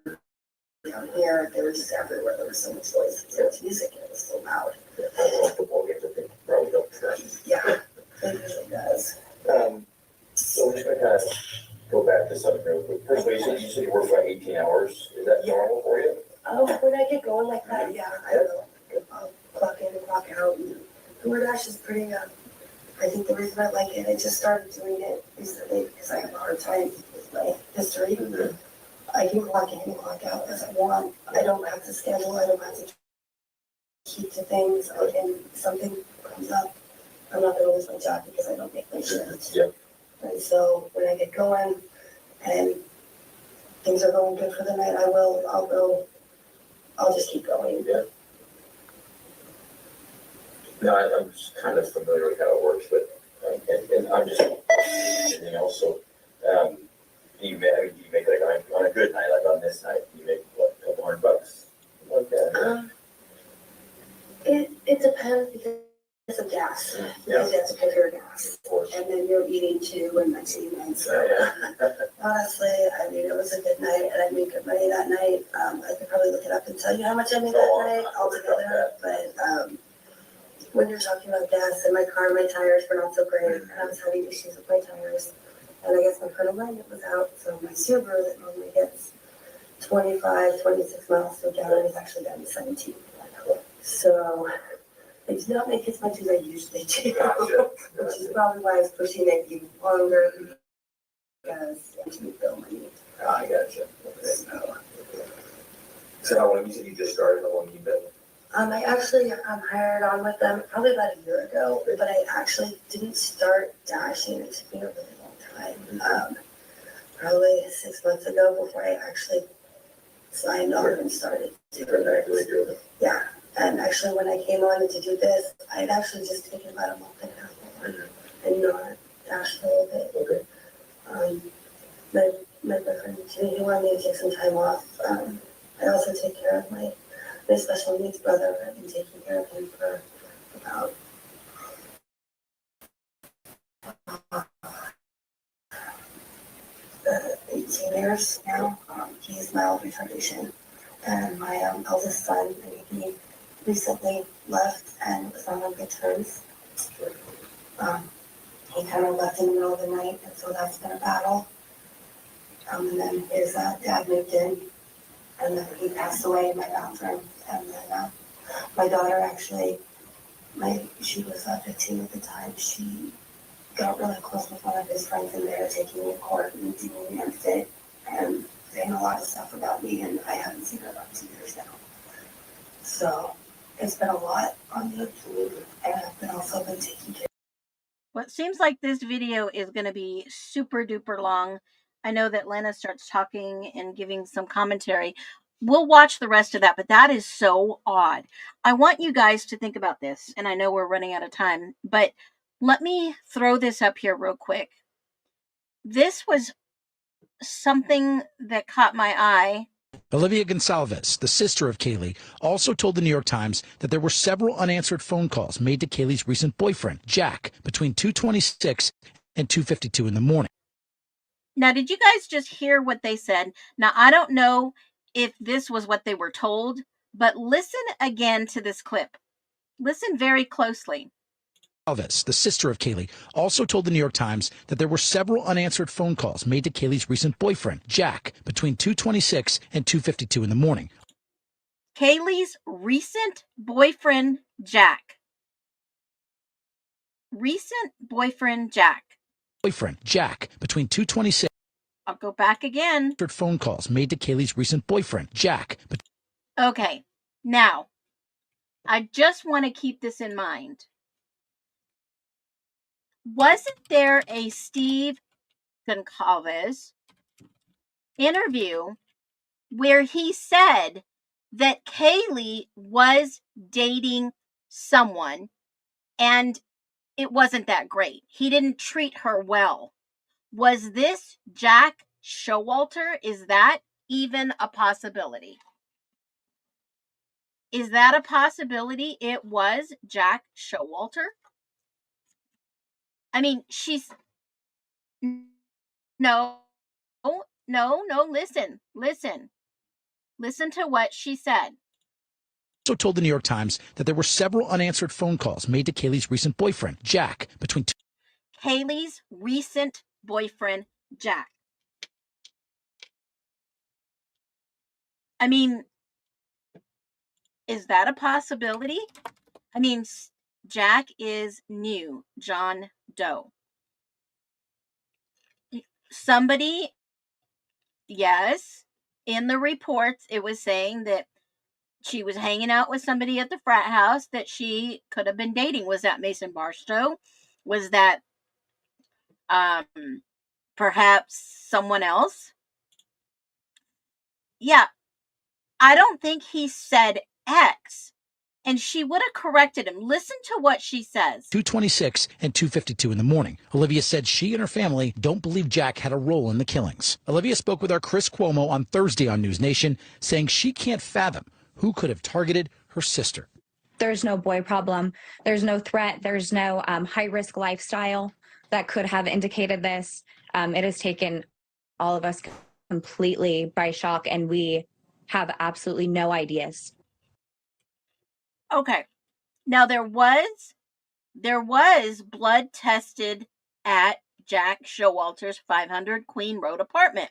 down here. They were just everywhere. There was so much noise. There was music and it was so loud. Football games, I think, probably don't discuss. Yeah, it usually does. So we're just gonna kind of go back to something real quick. First of all, you said you work about 18 hours. Is that normal for you? When I get going like that, yeah, I don't know. I'll clock in and clock out. And DoorDash is pretty, I think the reason I like it, I just started doing it recently because I have a hard time with my history. Mm-hmm. I can clock in and clock out as I want. I don't have to schedule. I don't have to keep to things. And something comes up, I'm not going to lose my job because I don't make my shifts. Yeah. And so when I get going and things are going good for the night, I'll just keep going. Yeah. No, I'm just kind of familiar with how it works, but and I'm just anything else. So, you make like on a good night, like on this night, you make what, $200, like that. It depends because of gas. Yeah. Because you have to pay for your gas, and then you're eating too and mixing and so. Honestly, I mean, it was a good night, and I made good money that night. I could probably look it up and tell you how much I made that night altogether, but when you're talking about gas in my car, my tires were not so great, and I was having issues with my tires. And I guess my front alignment was out, so my Subaru that normally gets 25, 26 miles to a gallon is actually down to 17. So I did not make as much as I usually do, which is probably why I was pushing it even longer because I didn't bill money. I gotcha. Okay. So how long you said you just started? How long you been? I actually hired on with them probably about a year ago, but I actually didn't start dashing. It took me a really long time. Probably 6 months ago before I actually signed on and started doing it. Yeah, and actually when I came on to do this, I had actually just taken about a month and a half on and not dashed a little bit. Okay. My boyfriend, he wanted me to take some time off. I also take care of my special needs brother. I've been taking care of him for about 18 years now. He's mild retardation. And my eldest son, he recently left and was not on good terms. He kind of left in the middle of the night, and so that's been a battle. And then his dad moved in, and then he passed away in my bathroom. And then my daughter actually, she was 15 at the time. She got really close with one of his friends, and they were taking me to court and doing me unfit and saying a lot of stuff about me, and I haven't seen her in about 2 years now. So it's been a lot on me, and I've been also been taking care. Well, it seems like this video is going to be super duper long. I know that Lana starts talking and giving some commentary. We'll watch the rest of that, but that is so odd. I want you guys to think about this, and I know we're running out of time, but let me throw this up here real quick. This was something that caught my eye. Olivia Gonsalves, the sister of Kaylee, also told the New York Times that there were several unanswered phone calls made to Kaylee's recent boyfriend, Jack, between 2:26 and 2:52 in the morning. Now, did you guys just hear what they said? Now, I don't know if this was what they were told, but listen again to this clip. Listen very closely. Gonsalves, the sister of Kaylee, also told the New York Times that there were several unanswered phone calls made to Kaylee's recent boyfriend, Jack, between 2:26 and 2:52 in the morning. Kaylee's recent boyfriend, Jack. Recent boyfriend, Jack. Boyfriend, Jack, between 2:26. I'll go back again. Phone calls made to Kaylee's recent boyfriend, Jack. Okay, now, I just want to keep this in mind. Wasn't there a Steve Gonsalves interview where he said that Kaylee was dating someone and it wasn't that great? He didn't treat her well. Was this Jack Showalter? Is that even a possibility? Is that a possibility? It was Jack Showalter? I mean, she's No, listen. Listen to what she said. Also told the New York Times that there were several unanswered phone calls made to Kaylee's recent boyfriend, Jack, between Kaylee's recent boyfriend, Jack. I mean, is that a possibility? I mean, Jack is new, John Doe. Somebody, yes, in the reports, it was saying that she was hanging out with somebody at the frat house that she could have been dating. Was that Mason Barstow? Was that perhaps someone else? Yeah, I don't think he said X. And she would have corrected him. Listen to what she says. 2:26 and 2:52 in the morning. Olivia said she and her family don't believe Jack had a role in the killings. Olivia spoke with our Chris Cuomo on Thursday on News Nation, saying she can't fathom who could have targeted her sister. There's no boy problem. There's no threat. There's no high-risk lifestyle that could have indicated this. It has taken all of us completely by shock, and we have absolutely no ideas. Okay. Now there was blood tested at Jack Showalter's 500 Queen Road apartment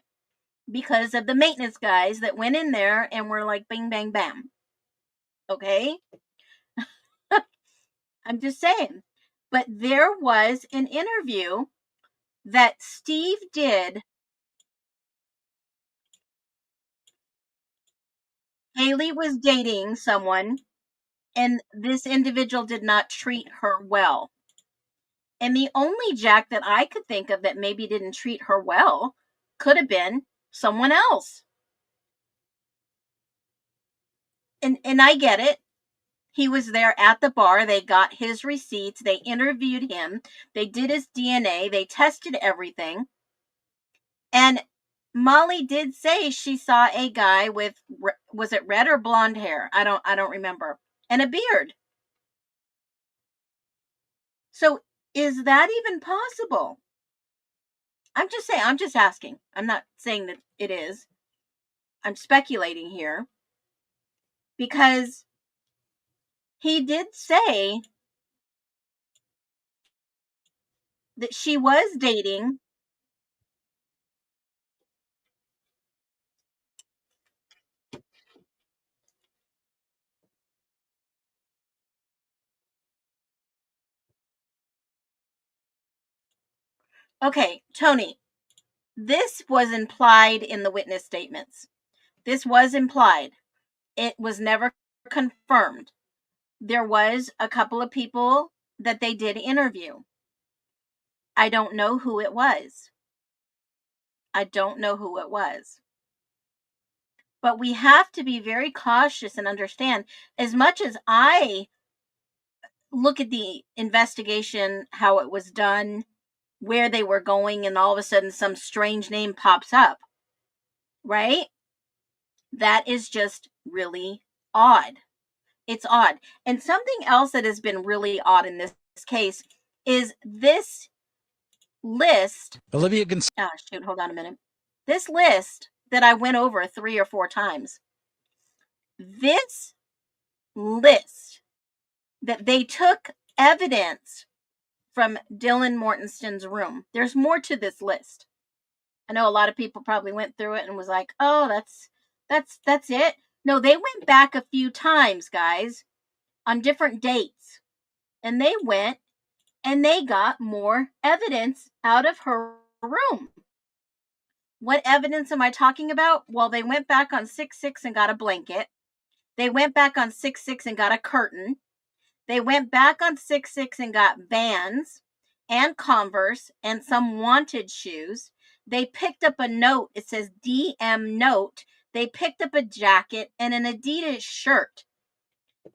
because of the maintenance guys that went in there and were like bing bang bam. Okay? I'm just saying. But there was an interview that Steve did. Haley was dating someone, and this individual did not treat her well. And the only Jack that I could think of that maybe didn't treat her well could have been someone else. And I get it. He was there at the bar. They got his receipts. They interviewed him. They did his DNA. They tested everything. And Molly did say she saw a guy with, was it red or blonde hair? I don't remember. And a beard. So is that even possible? I'm just saying, I'm just asking. I'm not saying that it is. I'm speculating here. Because he did say that she was dating. Okay, Tony, this was implied in the witness statements. This was implied. It was never confirmed. There was a couple of people that they did interview. I don't know who it was. I don't know who it was. But we have to be very cautious and understand, as much as I look at the investigation, how it was done, where they were going, and all of a sudden some strange name pops up, right? That is just really odd. It's odd. And something else that has been really odd in this case is this list. Olivia shoot, hold on a minute. This list that I went over 3 or 4 times. This list that they took evidence from Dylan Mortenson's room. There's more to this list. I know a lot of people probably went through it and was like, "Oh, that's it." No, they went back a few times, guys, on different dates. And they went and they got more evidence out of her room. What evidence am I talking about? Well, they went back on 6/6 and got a blanket. They went back on 6/6 and got a curtain. They went back on 6/6 and got Vans and Converse and some wanted shoes. They picked up a note. It says DM note. They picked up a jacket and an Adidas shirt.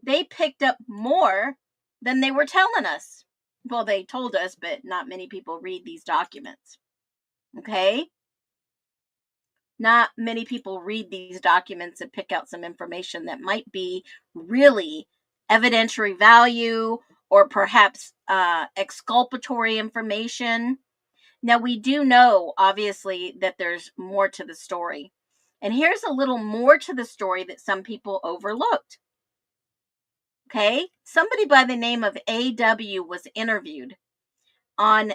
They picked up more than they were telling us. Well, they told us, but not many people read these documents. Okay? Not many people read these documents and pick out some information that might be really evidentiary value or perhaps exculpatory information. Now, we do know, obviously, that there's more to the story. And here's a little more to the story that some people overlooked. Okay? Somebody by the name of AW was interviewed on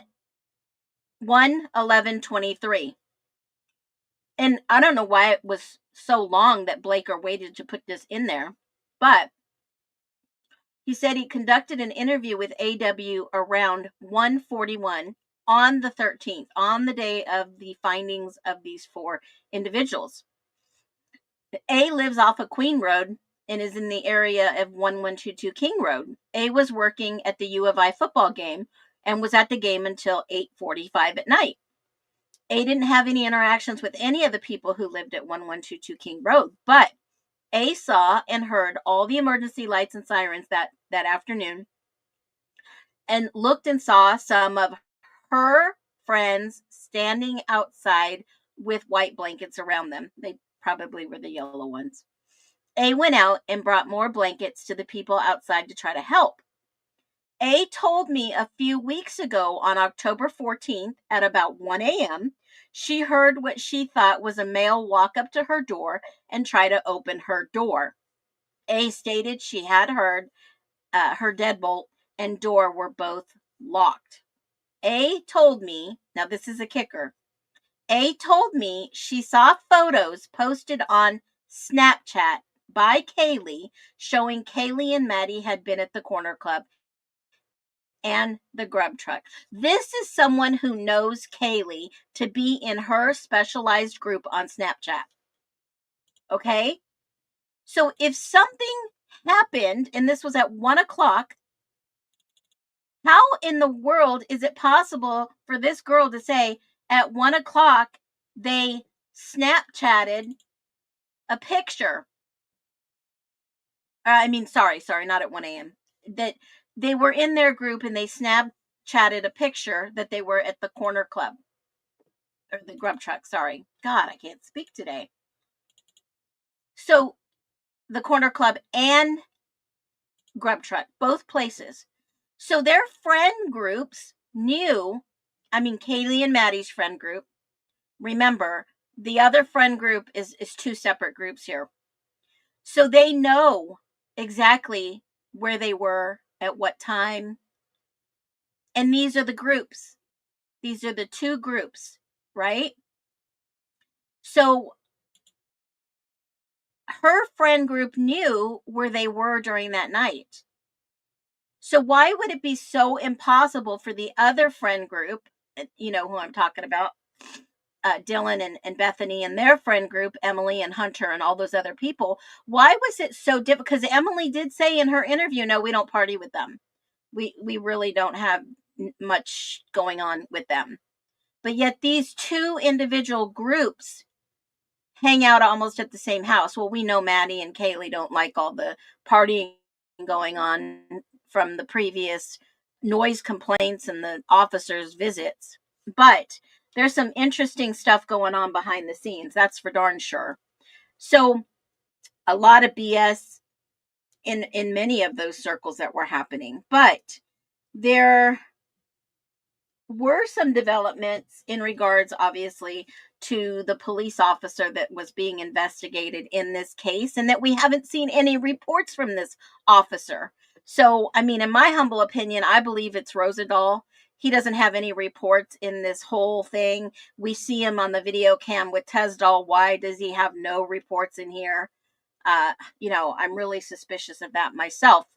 1/11/23. And I don't know why it was so long that Blaker waited to put this in there, but he said he conducted an interview with AW around 1:41 on the 13th, on the day of the findings of these 4 individuals. A lives off of Queen Road and is in the area of 1122 King Road. A was working at the U of I football game and was at the game until 8:45 at night. A didn't have any interactions with any of the people who lived at 1122 King Road, but A saw and heard all the emergency lights and sirens that afternoon, and looked and saw some of her friends standing outside with white blankets around them. They probably were the yellow ones. A went out and brought more blankets to the people outside to try to help. A told me a few weeks ago on October 14th at about 1 a.m., she heard what she thought was a male walk up to her door and try to open her door. A stated she had heard her deadbolt and door were both locked. A told me, now this is a kicker, A told me she saw photos posted on Snapchat by Kaylee showing Kaylee and Maddie had been at the corner club and the grub truck. This is someone who knows Kaylee to be in her specialized group on Snapchat. Okay? So if something happened, and this was at 1 o'clock, how in the world is it possible for this girl to say at 1 o'clock they Snapchatted a picture? Sorry, not at 1 a.m. That they were in their group and they Snapchatted a picture that they were at the corner club. Or the grub truck, sorry. God, I can't speak today. So, the corner club and grub truck, both places. So, their friend groups knew, Kaylee and Maddie's friend group. Remember, the other friend group is 2 separate groups here. So, they know exactly where they were, at what time. And these are the groups. These are the 2 groups, right? So her friend group knew where they were during that night. So why would it be so impossible for the other friend group, you know who I'm talking about, Dylan and Bethany and their friend group, Emily and Hunter and all those other people, why was it so difficult? Because Emily did say in her interview, no, we don't party with them. We really don't have much going on with them. But yet these 2 individual groups hang out almost at the same house. Well, we know Maddie and Kaylee don't like all the partying going on from the previous noise complaints and the officers' visits. But there's some interesting stuff going on behind the scenes. That's for darn sure. So a lot of BS in many of those circles that were happening. But there were some developments in regards, obviously, to the police officer that was being investigated in this case, and that we haven't seen any reports from this officer. So, in my humble opinion, I believe it's Rosendahl. He doesn't have any reports in this whole thing. We see him on the video cam with Tesdahl. Why does he have no reports in here? I'm really suspicious of that myself.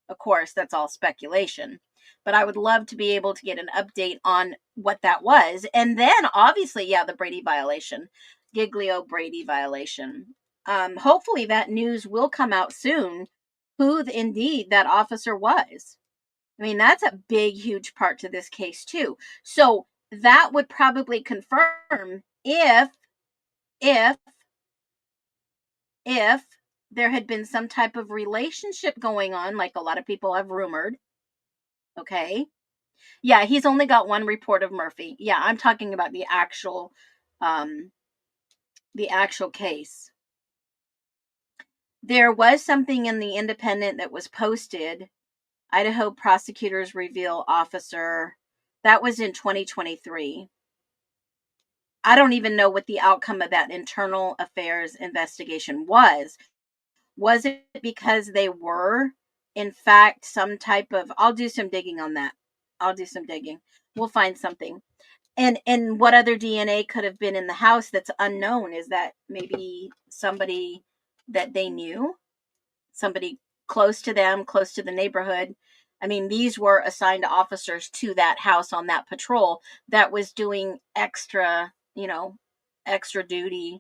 Of course, that's all speculation. But I would love to be able to get an update on what that was. And then, obviously, the Brady violation. Giglio Brady violation. Hopefully that news will come out soon, who indeed that officer was. That's a big, huge part to this case, too. So that would probably confirm if there had been some type of relationship going on, like a lot of people have rumored. Okay. Yeah, he's only got 1 report of Murphy. Yeah, I'm talking about the actual case. There was something in the Independent that was posted. Idaho prosecutors reveal officer. That was in 2023. I don't even know what the outcome of that internal affairs investigation was. Was it because they were, in fact, some type of, I'll do some digging on that. I'll do some digging. We'll find something. And what other DNA could have been in the house that's unknown? Is that maybe somebody that they knew? Somebody close to them, close to the neighborhood? I mean, these were assigned officers to that house on that patrol that was doing extra, extra duty.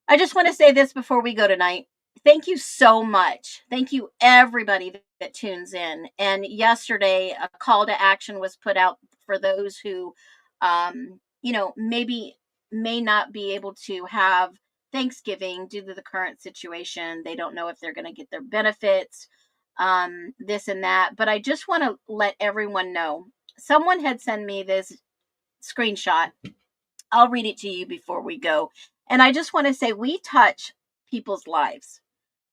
I just want to say this before we go tonight. Thank you so much. Thank you, everybody that tunes in. And yesterday, a call to action was put out for those who, maybe may not be able to have Thanksgiving due to the current situation. They don't know if they're going to get their benefits, this and that. But I just want to let everyone know. Someone had sent me this screenshot. I'll read it to you before we go. And I just want to say we touch people's lives.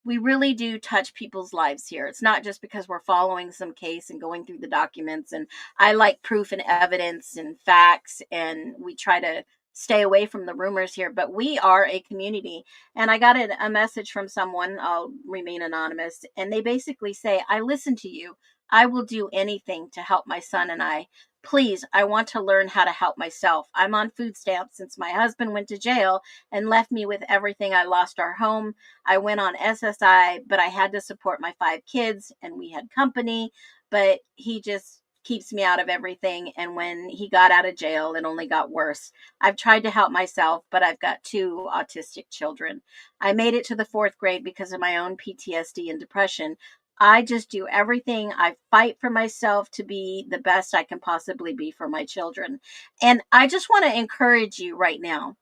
We really do touch people's lives here. It's not just because we're following some case and going through the documents. And I like proof and evidence and facts. And we try to stay away from the rumors here. But we are a community. And I got a message from someone, I'll remain anonymous. And they basically say, I listen to you. I will do anything to help my son and I. Please, I want to learn how to help myself. I'm on food stamps since my husband went to jail and left me with everything. I lost our home. I went on SSI, but I had to support my 5 kids and we had company, but he just keeps me out of everything. And when he got out of jail, it only got worse. I've tried to help myself, but I've got 2 autistic children. I made it to the 4th grade because of my own PTSD and depression. I just do everything. I fight for myself to be the best I can possibly be for my children. And I just want to encourage you right now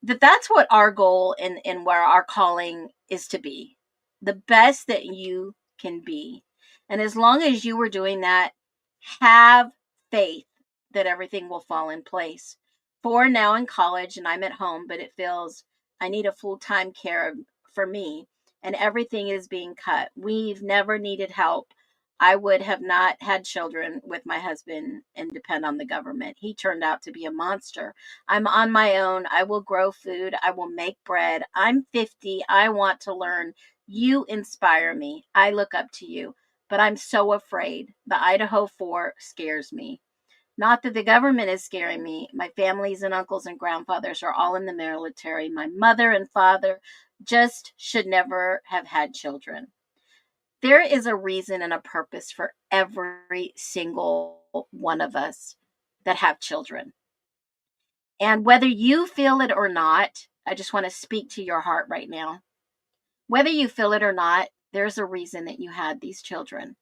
that that's what our goal and where our calling is to be. The best that you can be. And as long as you are doing that, have faith that everything will fall in place. 4 now in college and I'm at home, but it feels I need a full-time care for me. And everything is being cut. We've never needed help. I would have not had children with my husband and depend on the government. He turned out to be a monster. I'm on my own. I will grow food. I will make bread. I'm 50. I want to learn. You inspire me. I look up to you, but I'm so afraid. The IDAHO4 scares me. Not that the government is scaring me. My families and uncles and grandfathers are all in the military. My mother and father just should never have had children. There is a reason and a purpose for every single one of us that have children. And whether you feel it or not, I just want to speak to your heart right now. Whether you feel it or not, there's a reason that you had these children.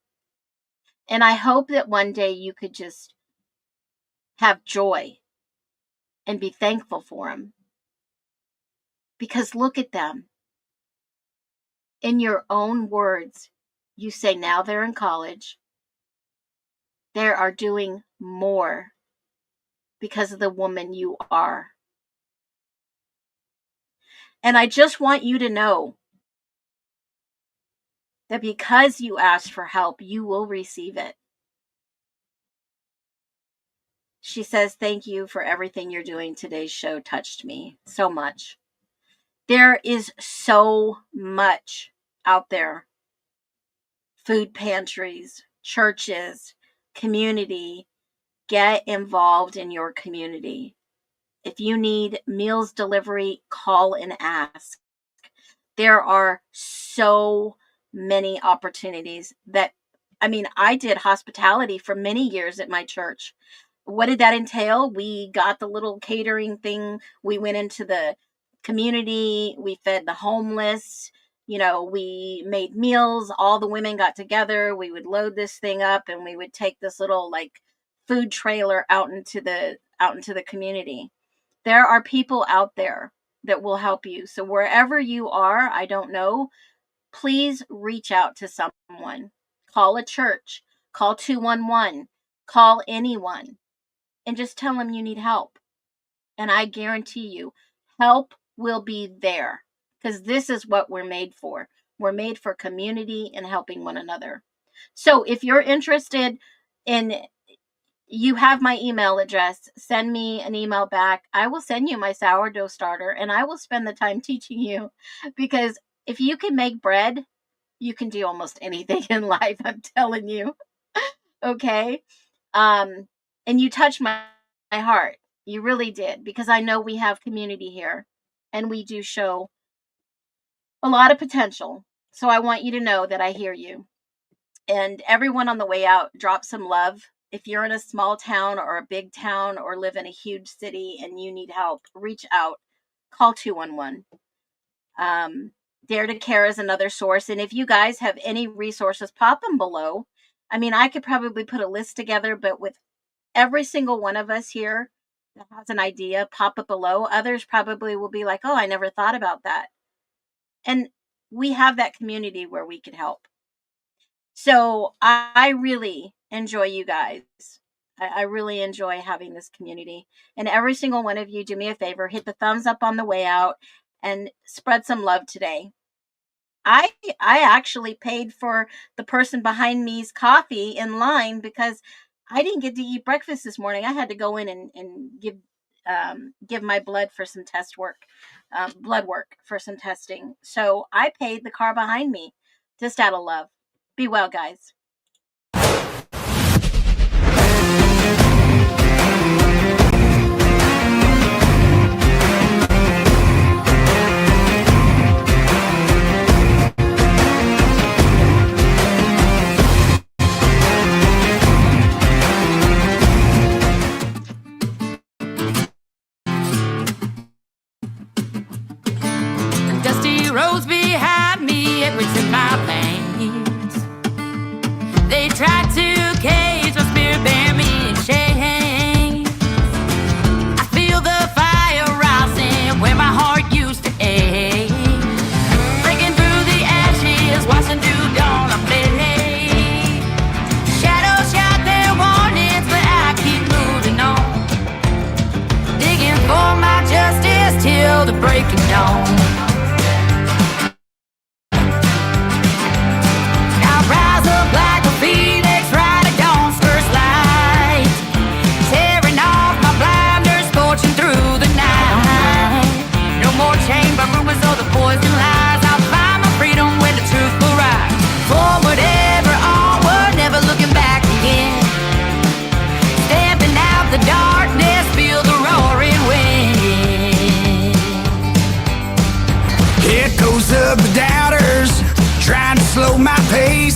And I hope that one day you could just have joy and be thankful for them. Because look at them. In your own words, you say now they're in college. They are doing more because of the woman you are. And I just want you to know that because you asked for help, you will receive it. She says, thank you for everything you're doing. Today's show touched me so much. There is so much out there. Food pantries, churches, community. Get involved in your community. If you need meals delivery, call and ask. There are so many opportunities I did hospitality for many years at my church. What did that entail? We got the little catering thing. We went into the community. We fed the homeless. We made meals. All the women got together. We would load this thing up and we would take this little food trailer out into the community. There are people out there that will help you. So wherever you are, I don't know, please reach out to someone. Call a church, call 211, call anyone, and just tell them you need help. And I guarantee you, help will be there because this is what we're made for. We're made for community and helping one another. So if you're interested in you have my email address. Send me an email back. I will send you my sourdough starter, and I will spend the time teaching you, because if you can make bread, you can do almost anything in life. I'm telling you. Okay. And you touched my heart. You really did, because I know we have community here, and we do show a lot of potential. So I want you to know that I hear you. And everyone on the way out, drop some love. If you're in a small town or a big town or live in a huge city and you need help, reach out. Call 211. Dare to Care is another source. And if you guys have any resources, pop them below. I mean, I could probably put a list together, but with every single one of us here that has an idea, pop it below. Others probably will be like, oh, I never thought about that. And we have that community where we can help. So I really enjoy you guys. I really enjoy having this community. And every single one of you, do me a favor, hit the thumbs up on the way out and spread some love today. I actually paid for the person behind me's coffee in line because I didn't get to eat breakfast this morning. I had to go in and give my blood for some test work, blood work for some testing. So I paid the car behind me just out of love. Be well, guys. Dusty roads behind me, everything my plans. They tried to cage my spirit, bear me in chains. I feel the fire rising where my heart used to ache. Breaking through the ashes, watching through dawn, I'm late. Shadows shout their warnings, but I keep moving on. Digging for my justice till the break of dawn. The doubters trying to slow my pace,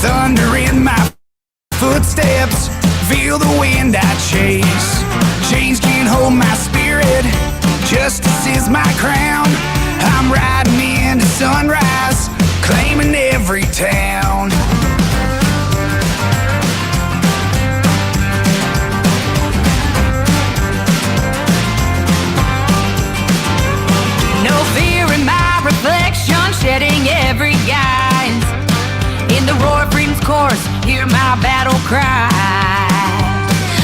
thunder in my footsteps, feel the wind I chase. Chains can't hold my spirit, justice is my crown. I'm riding into sunrise, claiming every town. No fear in my reflection, shedding every guise. In the roar of freedom's chorus, hear my battle cry.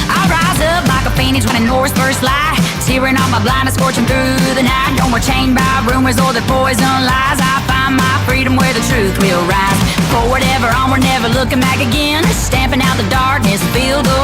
I rise up like a phoenix when the north's first light, tearing on my blindness, scorching through the night. No more chained by rumors or the poison lies. I find my freedom where the truth will rise. Forward ever, onward, never looking back again. Stamping out the darkness, feel the